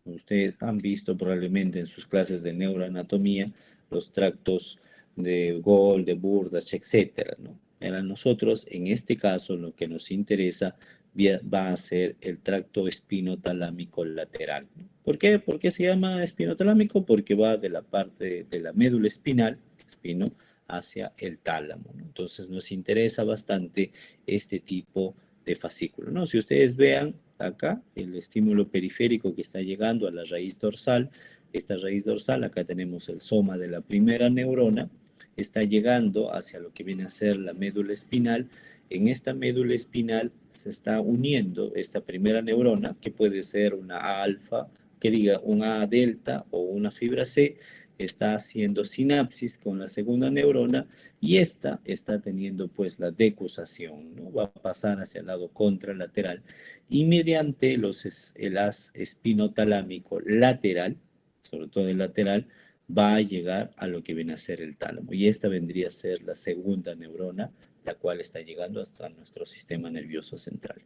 Ustedes han visto probablemente en sus clases de neuroanatomía los tractos de Gol, de Burdach, etcétera, ¿no? A nosotros, en este caso, lo que nos interesa va a ser el tracto espinotalámico lateral. ¿Por qué? ¿Por qué se llama espinotalámico? Porque va de la parte de la médula espinal, espino, hacia el tálamo, ¿no? Entonces nos interesa bastante este tipo de fascículo, ¿no? Si ustedes vean acá el estímulo periférico que está llegando a la raíz dorsal, esta raíz dorsal, acá tenemos el soma de la primera neurona, está llegando hacia lo que viene a ser la médula espinal. En esta médula espinal se está uniendo esta primera neurona, que puede ser una A alfa, que diga una A delta o una fibra C, está haciendo sinapsis con la segunda neurona y esta está teniendo pues la decusación, ¿no? Va a pasar hacia el lado contralateral y mediante el haz espinotalámico lateral, sobre todo el lateral, va a llegar a lo que viene a ser el tálamo. Y esta vendría a ser la segunda neurona, la cual está llegando hasta nuestro sistema nervioso central.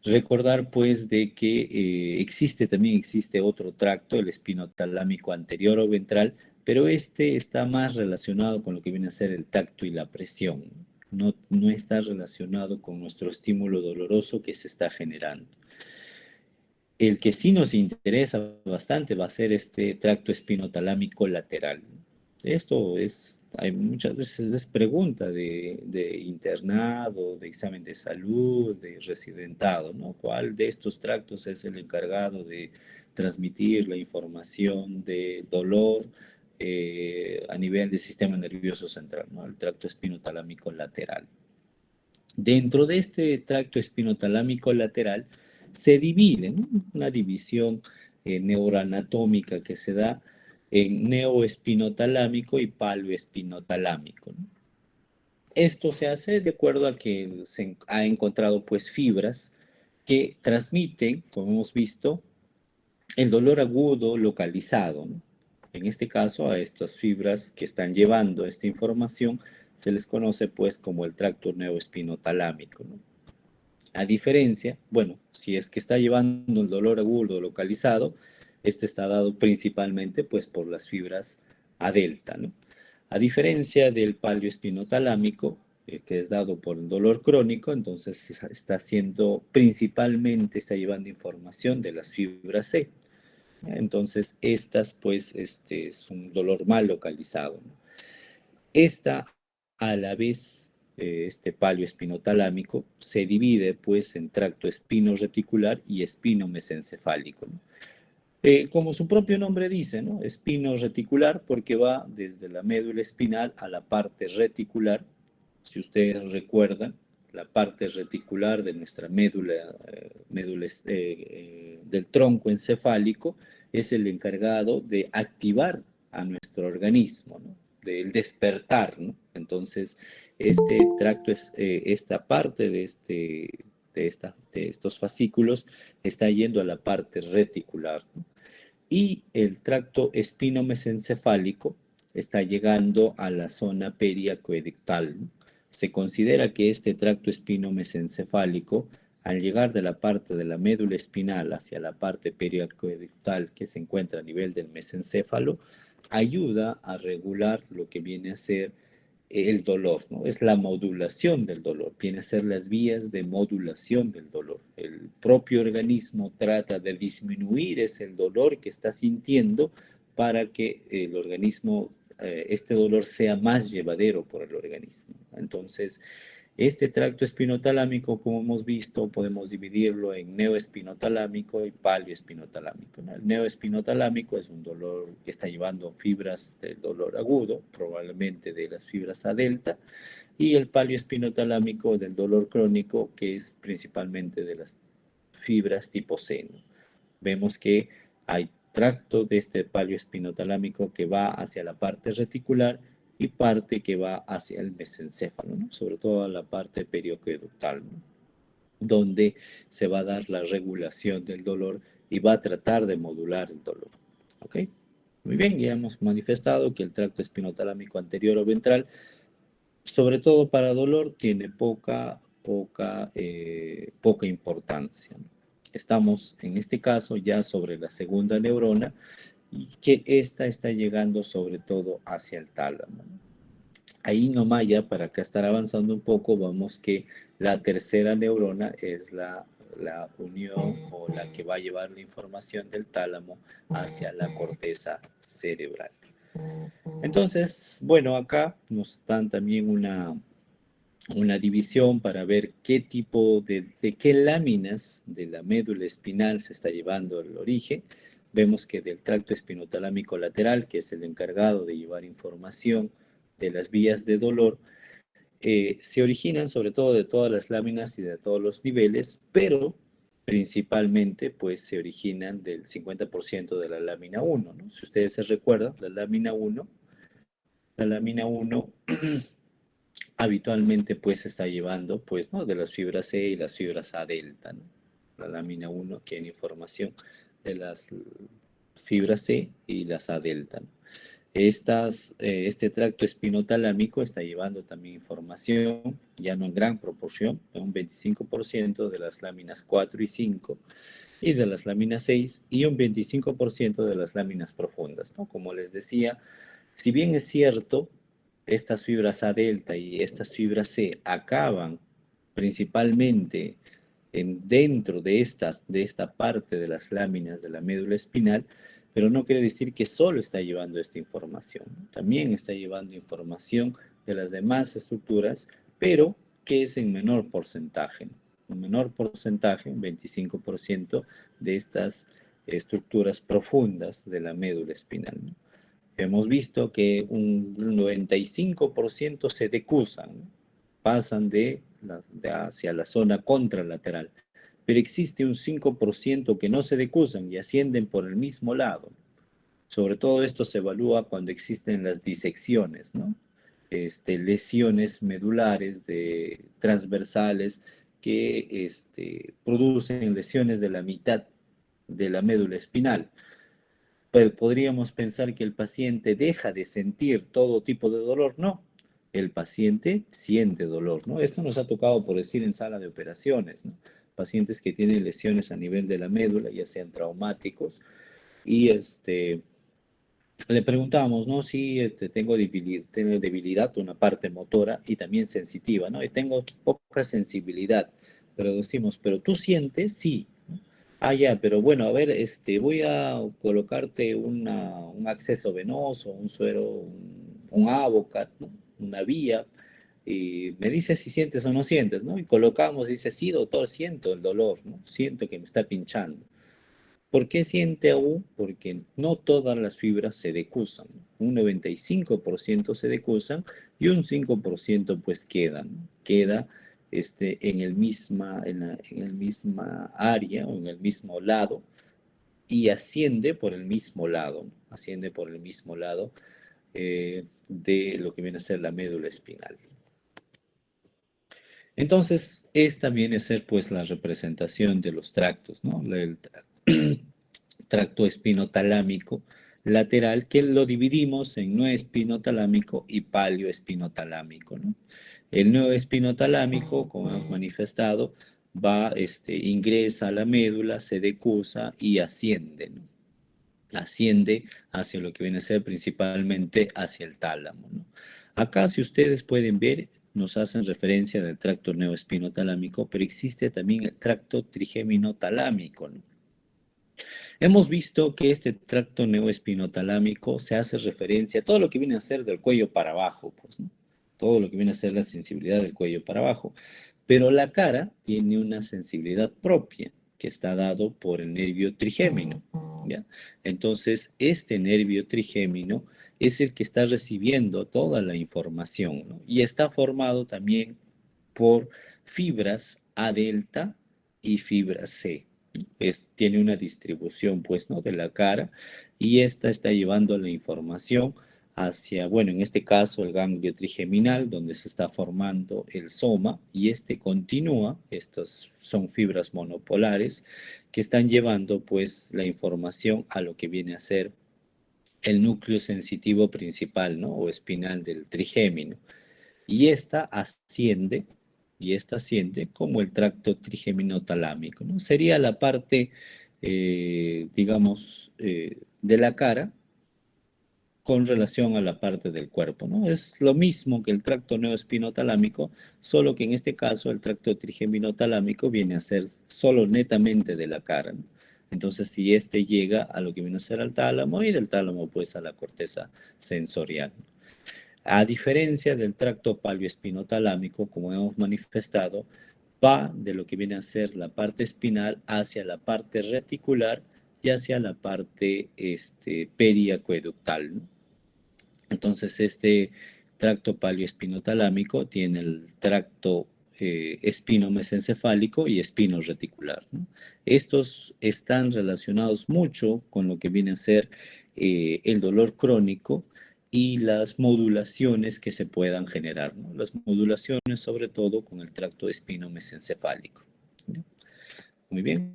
Recordar pues de que también existe otro tracto, el espinotalámico anterior o ventral, pero este está más relacionado con lo que viene a ser el tacto y la presión. No está relacionado con nuestro estímulo doloroso que se está generando. El que sí nos interesa bastante va a ser este tracto espinotalámico lateral. Hay muchas veces es pregunta de internado, de examen de salud, de residentado, ¿no? ¿Cuál de estos tractos es el encargado de transmitir la información de dolor a nivel del sistema nervioso central, ¿no? El tracto espinotalámico lateral. Dentro de este tracto espinotalámico lateral se divide, ¿no? Una división neuroanatómica que se da en neoespinotalámico y paloespinotalámico, ¿no? Esto se hace de acuerdo a que se ha encontrado pues fibras que transmiten, como hemos visto, el dolor agudo localizado, ¿no? En este caso, a estas fibras que están llevando esta información se les conoce pues como el tracto neoespinotalámico, ¿no? A diferencia, bueno, si es que está llevando el dolor agudo localizado, este está dado principalmente pues por las fibras A delta, ¿no? A diferencia del palio espinotalámico, que es dado por el dolor crónico, entonces está haciendo principalmente, está llevando información de las fibras C. Entonces, estas pues es un dolor mal localizado, ¿no? Esta, a la vez, este palio espinotalámico, se divide pues en tracto espino-reticular y espino-mesencefálico, ¿no? Como su propio nombre dice, ¿no? Espino-reticular porque va desde la médula espinal a la parte reticular. Si ustedes recuerdan, la parte reticular de nuestra médula del tronco encefálico es el encargado de activar a nuestro organismo, ¿no? Del despertar, ¿no? Entonces, este tracto, esta parte de estos fascículos está yendo a la parte reticular, ¿no? Y el tracto espinomesencefálico está llegando a la zona periacoedictal, ¿no? Se considera que este tracto espinomesencefálico, al llegar de la parte de la médula espinal hacia la parte periacoedictal que se encuentra a nivel del mesencéfalo, ayuda a regular lo que viene a ser el dolor, ¿no? Es la modulación del dolor, viene a ser las vías de modulación del dolor. El propio organismo trata de disminuir ese dolor que está sintiendo para que el organismo, este dolor sea más llevadero por el organismo. Entonces, este tracto espinotalámico, como hemos visto, podemos dividirlo en neoespinotalámico y palioespinotalámico, ¿no? El neoespinotalámico es un dolor que está llevando fibras del dolor agudo, probablemente de las fibras A delta, y el palioespinotalámico del dolor crónico, que es principalmente de las fibras tipo C, ¿no? Vemos que hay tracto de este palioespinotalámico que va hacia la parte reticular y parte que va hacia el mesencéfalo, ¿no? Sobre todo a la parte perioqueductal, ¿no? Donde se va a dar la regulación del dolor y va a tratar de modular el dolor. ¿Ok? Muy bien, ya hemos manifestado que el tracto espinotalámico anterior o ventral, sobre todo para dolor, tiene poca importancia, ¿no? Estamos en este caso ya sobre la segunda neurona y que esta está llegando sobre todo hacia el tálamo. Ahí nomás ya para acá estar avanzando un poco, vamos que la tercera neurona es la unión o la que va a llevar la información del tálamo hacia la corteza cerebral. Entonces, bueno, acá nos dan también una división para ver qué tipo de qué láminas de la médula espinal se está llevando el origen. Vemos que del tracto espinotalámico lateral, que es el encargado de llevar información de las vías de dolor, se originan sobre todo de todas las láminas y de todos los niveles, pero principalmente pues se originan del 50% de la lámina 1, ¿no? Si ustedes se recuerdan, la lámina 1 habitualmente pues se está llevando pues, ¿no? De las fibras C y las fibras A delta, ¿no? La lámina 1 tiene información de las fibras C y las A delta, ¿no? Este tracto espinotalámico está llevando también información, ya no en gran proporción, un 25% de las láminas 4 y 5 y de las láminas 6 y un 25% de las láminas profundas, ¿no? Como les decía, si bien es cierto, estas fibras A delta y estas fibras C acaban principalmente dentro de esta parte de las láminas de la médula espinal, pero no quiere decir que solo está llevando esta información. También está llevando información de las demás estructuras, pero que es en menor porcentaje. Un menor porcentaje, un 25% de estas estructuras profundas de la médula espinal, ¿no? Hemos visto que un 95% se decusan, ¿no? Pasan hacia la zona contralateral, pero existe un 5% que no se decusan y ascienden por el mismo lado. Sobre todo esto se evalúa cuando existen las disecciones, ¿no? Lesiones medulares transversales que producen lesiones de la mitad de la médula espinal. Podríamos pensar que el paciente deja de sentir todo tipo de dolor. No, el paciente siente dolor, ¿no? Esto nos ha tocado, por decir, en sala de operaciones, ¿no? Pacientes que tienen lesiones a nivel de la médula, ya sean traumáticos, y le preguntamos, ¿no? Si tengo debilidad, una parte motora y también sensitiva, ¿no? Y tengo poca sensibilidad, pero decimos, ¿pero tú sientes? Sí. Ah, ya, pero bueno, a ver, voy a colocarte un acceso venoso, un suero, un Avocat, ¿no? Una vía, y me dice si sientes o no sientes, ¿no? Y colocamos, y dice, sí, doctor, siento el dolor, ¿no? Siento que me está pinchando. ¿Por qué siente aún? Porque no todas las fibras se decusan. Un 95% se decusan y un 5% pues quedan. Queda en el misma área o en el mismo lado y asciende por el mismo lado. Asciende por el mismo lado de lo que viene a ser la médula espinal. Entonces, esta viene a ser pues la representación de los tractos, ¿no? Tracto espinotalámico lateral, que lo dividimos en noespinotalámico y palioespinotalámico, ¿no? El noespinotalámico, como hemos manifestado, ingresa a la médula, se decusa y asciende, ¿no? Asciende hacia lo que viene a ser principalmente hacia el tálamo, ¿no? Acá, si ustedes pueden ver, nos hacen referencia del tracto neoespinotalámico, pero existe también el tracto trigémino-talámico, ¿no? Hemos visto que este tracto neoespinotalámico se hace referencia a todo lo que viene a ser del cuello para abajo, pues, ¿no? Todo lo que viene a ser la sensibilidad del cuello para abajo. Pero la cara tiene una sensibilidad propia que está dado por el nervio trigémino, ¿ya? Entonces, este nervio trigémino es el que está recibiendo toda la información, ¿no? Y está formado también por fibras A delta y fibras C. Tiene una distribución, pues, ¿no? De la cara y esta está llevando la información hacia, bueno, en este caso el ganglio trigeminal, donde se está formando el soma, y continúa, estas son fibras monopolares que están llevando, pues, la información a lo que viene a ser el núcleo sensitivo principal, ¿no? O espinal del trigémino. Y esta asciende como el tracto trigémino-talámico, ¿no? Sería la parte, digamos, de la cara con relación a la parte del cuerpo, ¿no? Es lo mismo que el tracto neoespinotalámico, solo que en este caso el tracto trigémino-talámico viene a ser solo netamente de la cara, ¿no? Entonces, si llega a lo que viene a ser al tálamo y del tálamo, pues a la corteza sensorial. A diferencia del tracto palioespinotalámico, como hemos manifestado, va de lo que viene a ser la parte espinal hacia la parte reticular y hacia la parte periacueductal, ¿no? Entonces, este tracto palioespinotalámico tiene el tracto espino-mesencefálico y espino-reticular, ¿no? Estos están relacionados mucho con lo que viene a ser el dolor crónico y las modulaciones que se puedan generar, ¿no? Las modulaciones sobre todo con el tracto espino-mesencefálico, ¿no? Muy bien.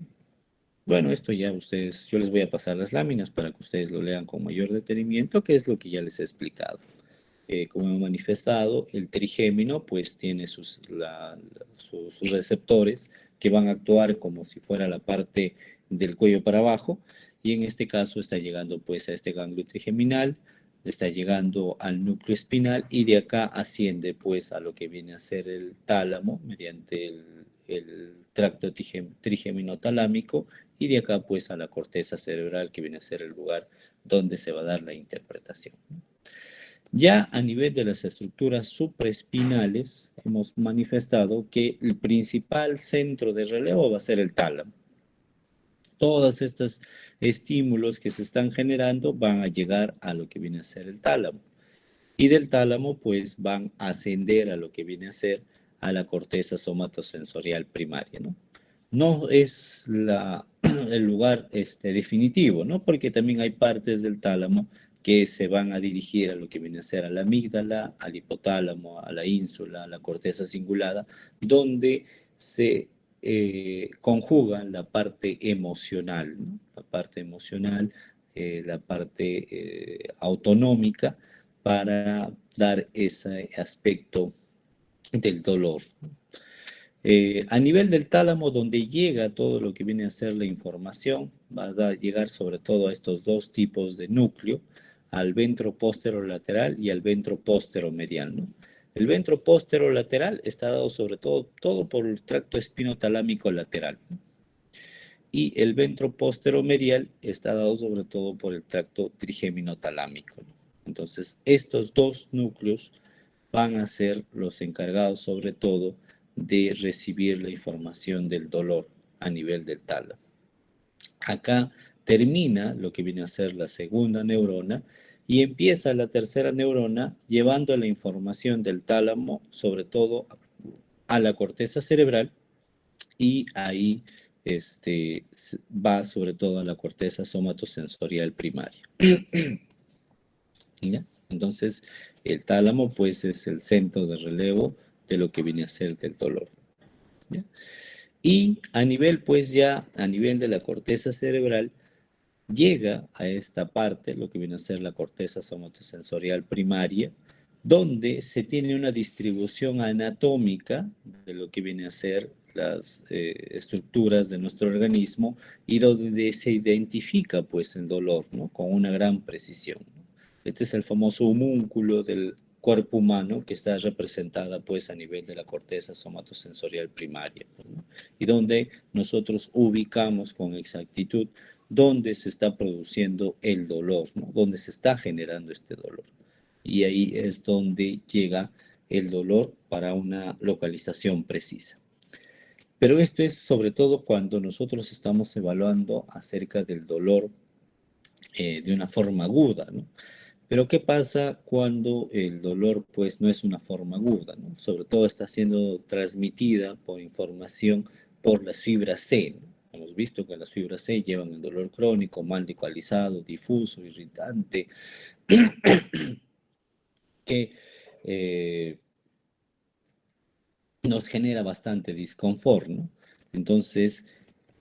Bueno, esto ya ustedes, yo les voy a pasar las láminas para que ustedes lo lean con mayor detenimiento, que es lo que ya les he explicado. Como he manifestado, el trigémino pues tiene sus receptores que van a actuar como si fuera la parte del cuello para abajo y en este caso está llegando pues a este ganglio trigeminal, está llegando al núcleo espinal y de acá asciende pues a lo que viene a ser el tálamo mediante el tracto trigémino-talámico y de acá pues a la corteza cerebral que viene a ser el lugar donde se va a dar la interpretación. Ya a nivel de las estructuras supraespinales, hemos manifestado que el principal centro de relevo va a ser el tálamo. Todos estos estímulos que se están generando van a llegar a lo que viene a ser el tálamo. Y del tálamo, pues, van a ascender a lo que viene a ser a la corteza somatosensorial primaria, ¿no? No es el lugar definitivo, ¿no? Porque también hay partes del tálamo que se van a dirigir a lo que viene a ser a la amígdala, al hipotálamo, a la ínsula, a la corteza cingulada, donde se conjuga la parte emocional, ¿no? La parte emocional, la parte autonómica para dar ese aspecto del dolor. A nivel del tálamo, donde llega todo lo que viene a ser la información, va a llegar sobre todo a estos dos tipos de núcleo, al ventro posterolateral y al ventro posteromedial, ¿no? El ventro posterolateral está dado sobre todo por el tracto espinotalámico lateral, ¿no? Y el ventro posteromedial está dado sobre todo por el tracto trigémino-talámico, ¿no? Entonces, estos dos núcleos van a ser los encargados sobre todo de recibir la información del dolor a nivel del tálamo. Acá termina lo que viene a ser la segunda neurona y empieza la tercera neurona llevando la información del tálamo sobre todo a la corteza cerebral y ahí va sobre todo a la corteza somatosensorial primaria. ¿Ya? Entonces, el tálamo pues es el centro de relevo de lo que viene a ser del dolor. ¿Ya? Y a nivel pues ya, a nivel de la corteza cerebral, llega a esta parte, lo que viene a ser la corteza somatosensorial primaria, donde se tiene una distribución anatómica de lo que viene a ser las estructuras de nuestro organismo y donde se identifica pues el dolor, ¿no? Con una gran precisión, ¿no? Este es el famoso homúnculo del cuerpo humano que está representada pues a nivel de la corteza somatosensorial primaria, pues, ¿no? Y donde nosotros ubicamos con exactitud dónde se está produciendo el dolor, ¿no? Dónde se está generando este dolor. Y ahí es donde llega el dolor para una localización precisa. Pero esto es sobre todo cuando nosotros estamos evaluando acerca del dolor de una forma aguda, ¿no? Pero ¿qué pasa cuando el dolor pues no es una forma aguda, ¿no? Sobre todo está siendo transmitida por información por las fibras C, ¿no? Hemos visto que las fibras C llevan el dolor crónico, mal localizado, difuso, irritante, que eh, nos genera bastante disconfort, ¿no? Entonces,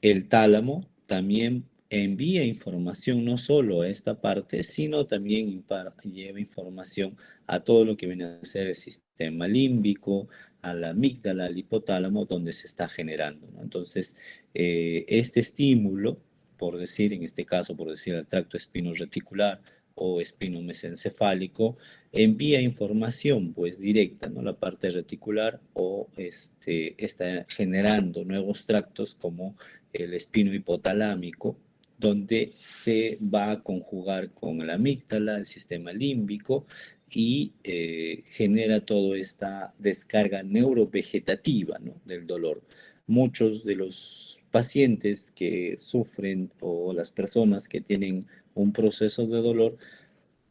el tálamo también envía información no solo a esta parte, sino también lleva información a todo lo que viene a ser el sistema límbico, a la amígdala, al hipotálamo, donde se está generando, ¿no? Entonces, este estímulo, por decir, en este caso, por decir, al tracto espinoreticular o espinomesencefálico, envía información pues directa, ¿no? La parte reticular o está generando nuevos tractos como el espino hipotalámico, donde se va a conjugar con la amígdala, el sistema límbico y genera toda esta descarga neurovegetativa, ¿no? Del dolor. Muchos de los pacientes que sufren o las personas que tienen un proceso de dolor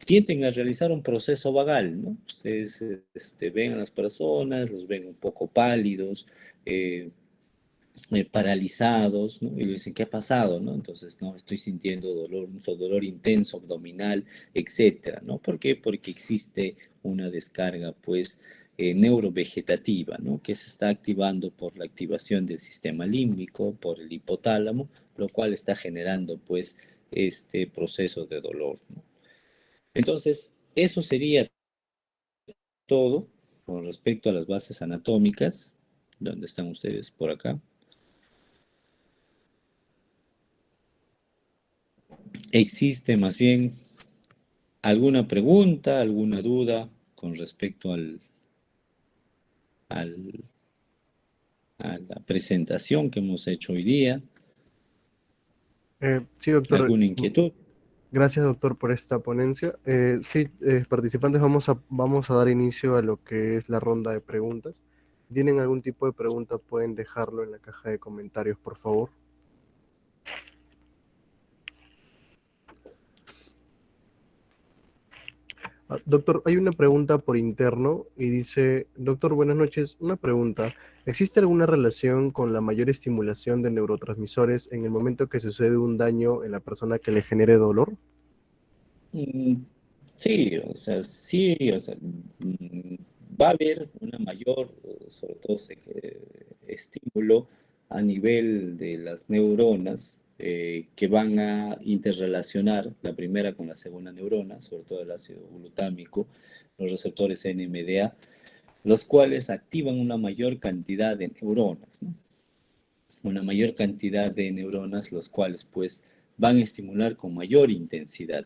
tienden a realizar un proceso vagal, ¿no? Ustedes ven a las personas, los ven un poco pálidos, eh, paralizados, ¿no? Y le dicen, ¿qué ha pasado, no? Entonces, no, estoy sintiendo dolor, un dolor intenso, abdominal, etcétera, ¿no? ¿Por qué? Porque existe una descarga, pues, neurovegetativa, ¿no? Que se está activando por la activación del sistema límbico, por el hipotálamo, lo cual está generando, pues, este proceso de dolor, ¿no? Entonces, eso sería todo con respecto a las bases anatómicas. ¿Dónde están ustedes? Por acá. ¿Existe más bien alguna pregunta, alguna duda con respecto al- a la presentación que hemos hecho hoy día? Sí, doctor. ¿Alguna inquietud? Gracias, doctor, por esta ponencia. Sí, participantes, vamos a dar inicio a lo que es la ronda de preguntas. Si tienen algún tipo de pregunta, pueden dejarlo en la caja de comentarios, por favor. Doctor, hay una pregunta por interno y dice, doctor, buenas noches, una pregunta. ¿Existe alguna relación con la mayor estimulación de neurotransmisores en el momento que sucede un daño en la persona que le genere dolor? Mm, sí, o sea, va a haber una mayor, sobre todo estímulo a nivel de las neuronas que van a interrelacionar la primera con la segunda neurona, sobre todo el ácido glutámico, los receptores NMDA, los cuales activan una mayor cantidad de neuronas, ¿no? Una mayor cantidad de neuronas, los cuales pues van a estimular con mayor intensidad.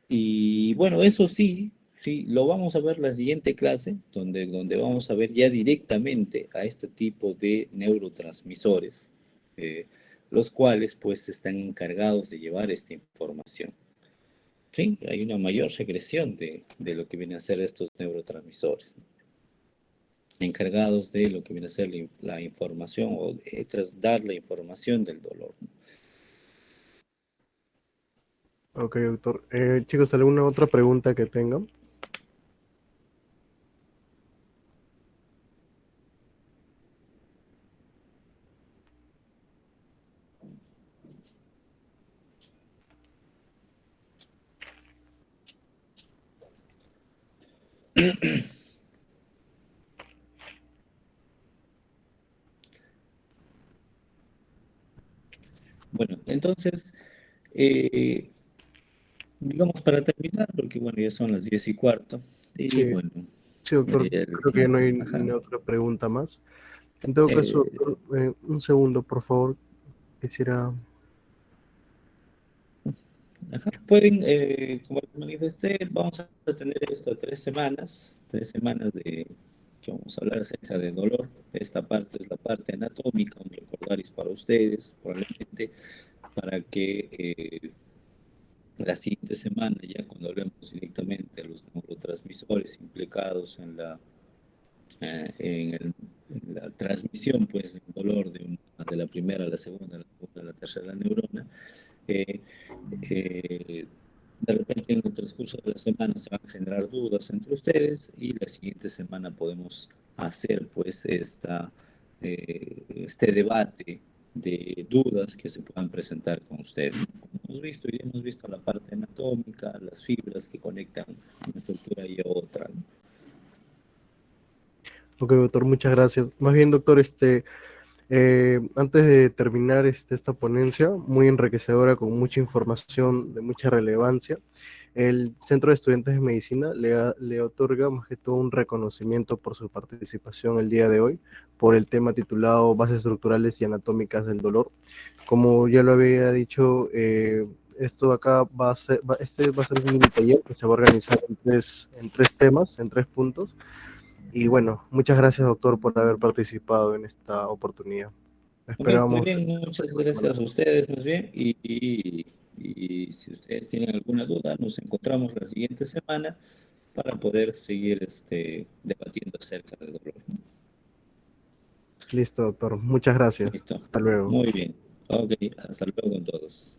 Y bueno, eso sí, sí, lo vamos a ver la siguiente clase, donde vamos a ver ya directamente a este tipo de neurotransmisores, eh, los cuales pues están encargados de llevar esta información. Sí, hay una mayor regresión de lo que vienen a ser estos neurotransmisores, ¿no? Encargados de lo que viene a ser la información o de dar la información del dolor, ¿no? Ok, doctor. Chicos, ¿alguna otra pregunta que tengan? Bueno, entonces, eh, digamos para terminar, porque bueno, ya son las 10:15, y Sí, bueno, sí, doctor. el Creo que no tiempo, hay ajá. ninguna otra pregunta más. En todo caso, Eh, doctor, un segundo, por favor. Quisiera... ajá. Pueden, como les manifesté, vamos a tener estas 3 semanas que vamos a hablar acerca de dolor. Esta parte es la parte anatómica, un recordaris para ustedes, probablemente, para que la siguiente semana, ya cuando hablemos directamente de los neurotransmisores implicados en la transmisión pues, del dolor de la primera a la segunda, la segunda a la tercera neurona, eh, eh, de repente en el transcurso de la semana se van a generar dudas entre ustedes y la siguiente semana podemos hacer pues este debate de dudas que se puedan presentar con ustedes. Como hemos visto, ya hemos visto la parte anatómica, las fibras que conectan una estructura y a otra, ¿no? Ok, doctor, muchas gracias. Más bien, doctor, antes de terminar esta ponencia, muy enriquecedora, con mucha información de mucha relevancia, el Centro de Estudiantes de Medicina le otorga más que todo un reconocimiento por su participación el día de hoy, por el tema titulado Bases estructurales y anatómicas del dolor. Como ya lo había dicho, esto acá este va a ser un mini taller que se va a organizar en tres temas, en 3 puntos. Y bueno, muchas gracias, doctor, por haber participado en esta oportunidad. Ok, muy Esperamos bien, la muchas próxima semana. gracias a ustedes más bien y si ustedes tienen alguna duda, nos encontramos la siguiente semana para poder seguir debatiendo acerca del dolor. Listo, doctor. Muchas gracias. Listo, Hasta luego. muy bien. Ok, hasta luego con todos.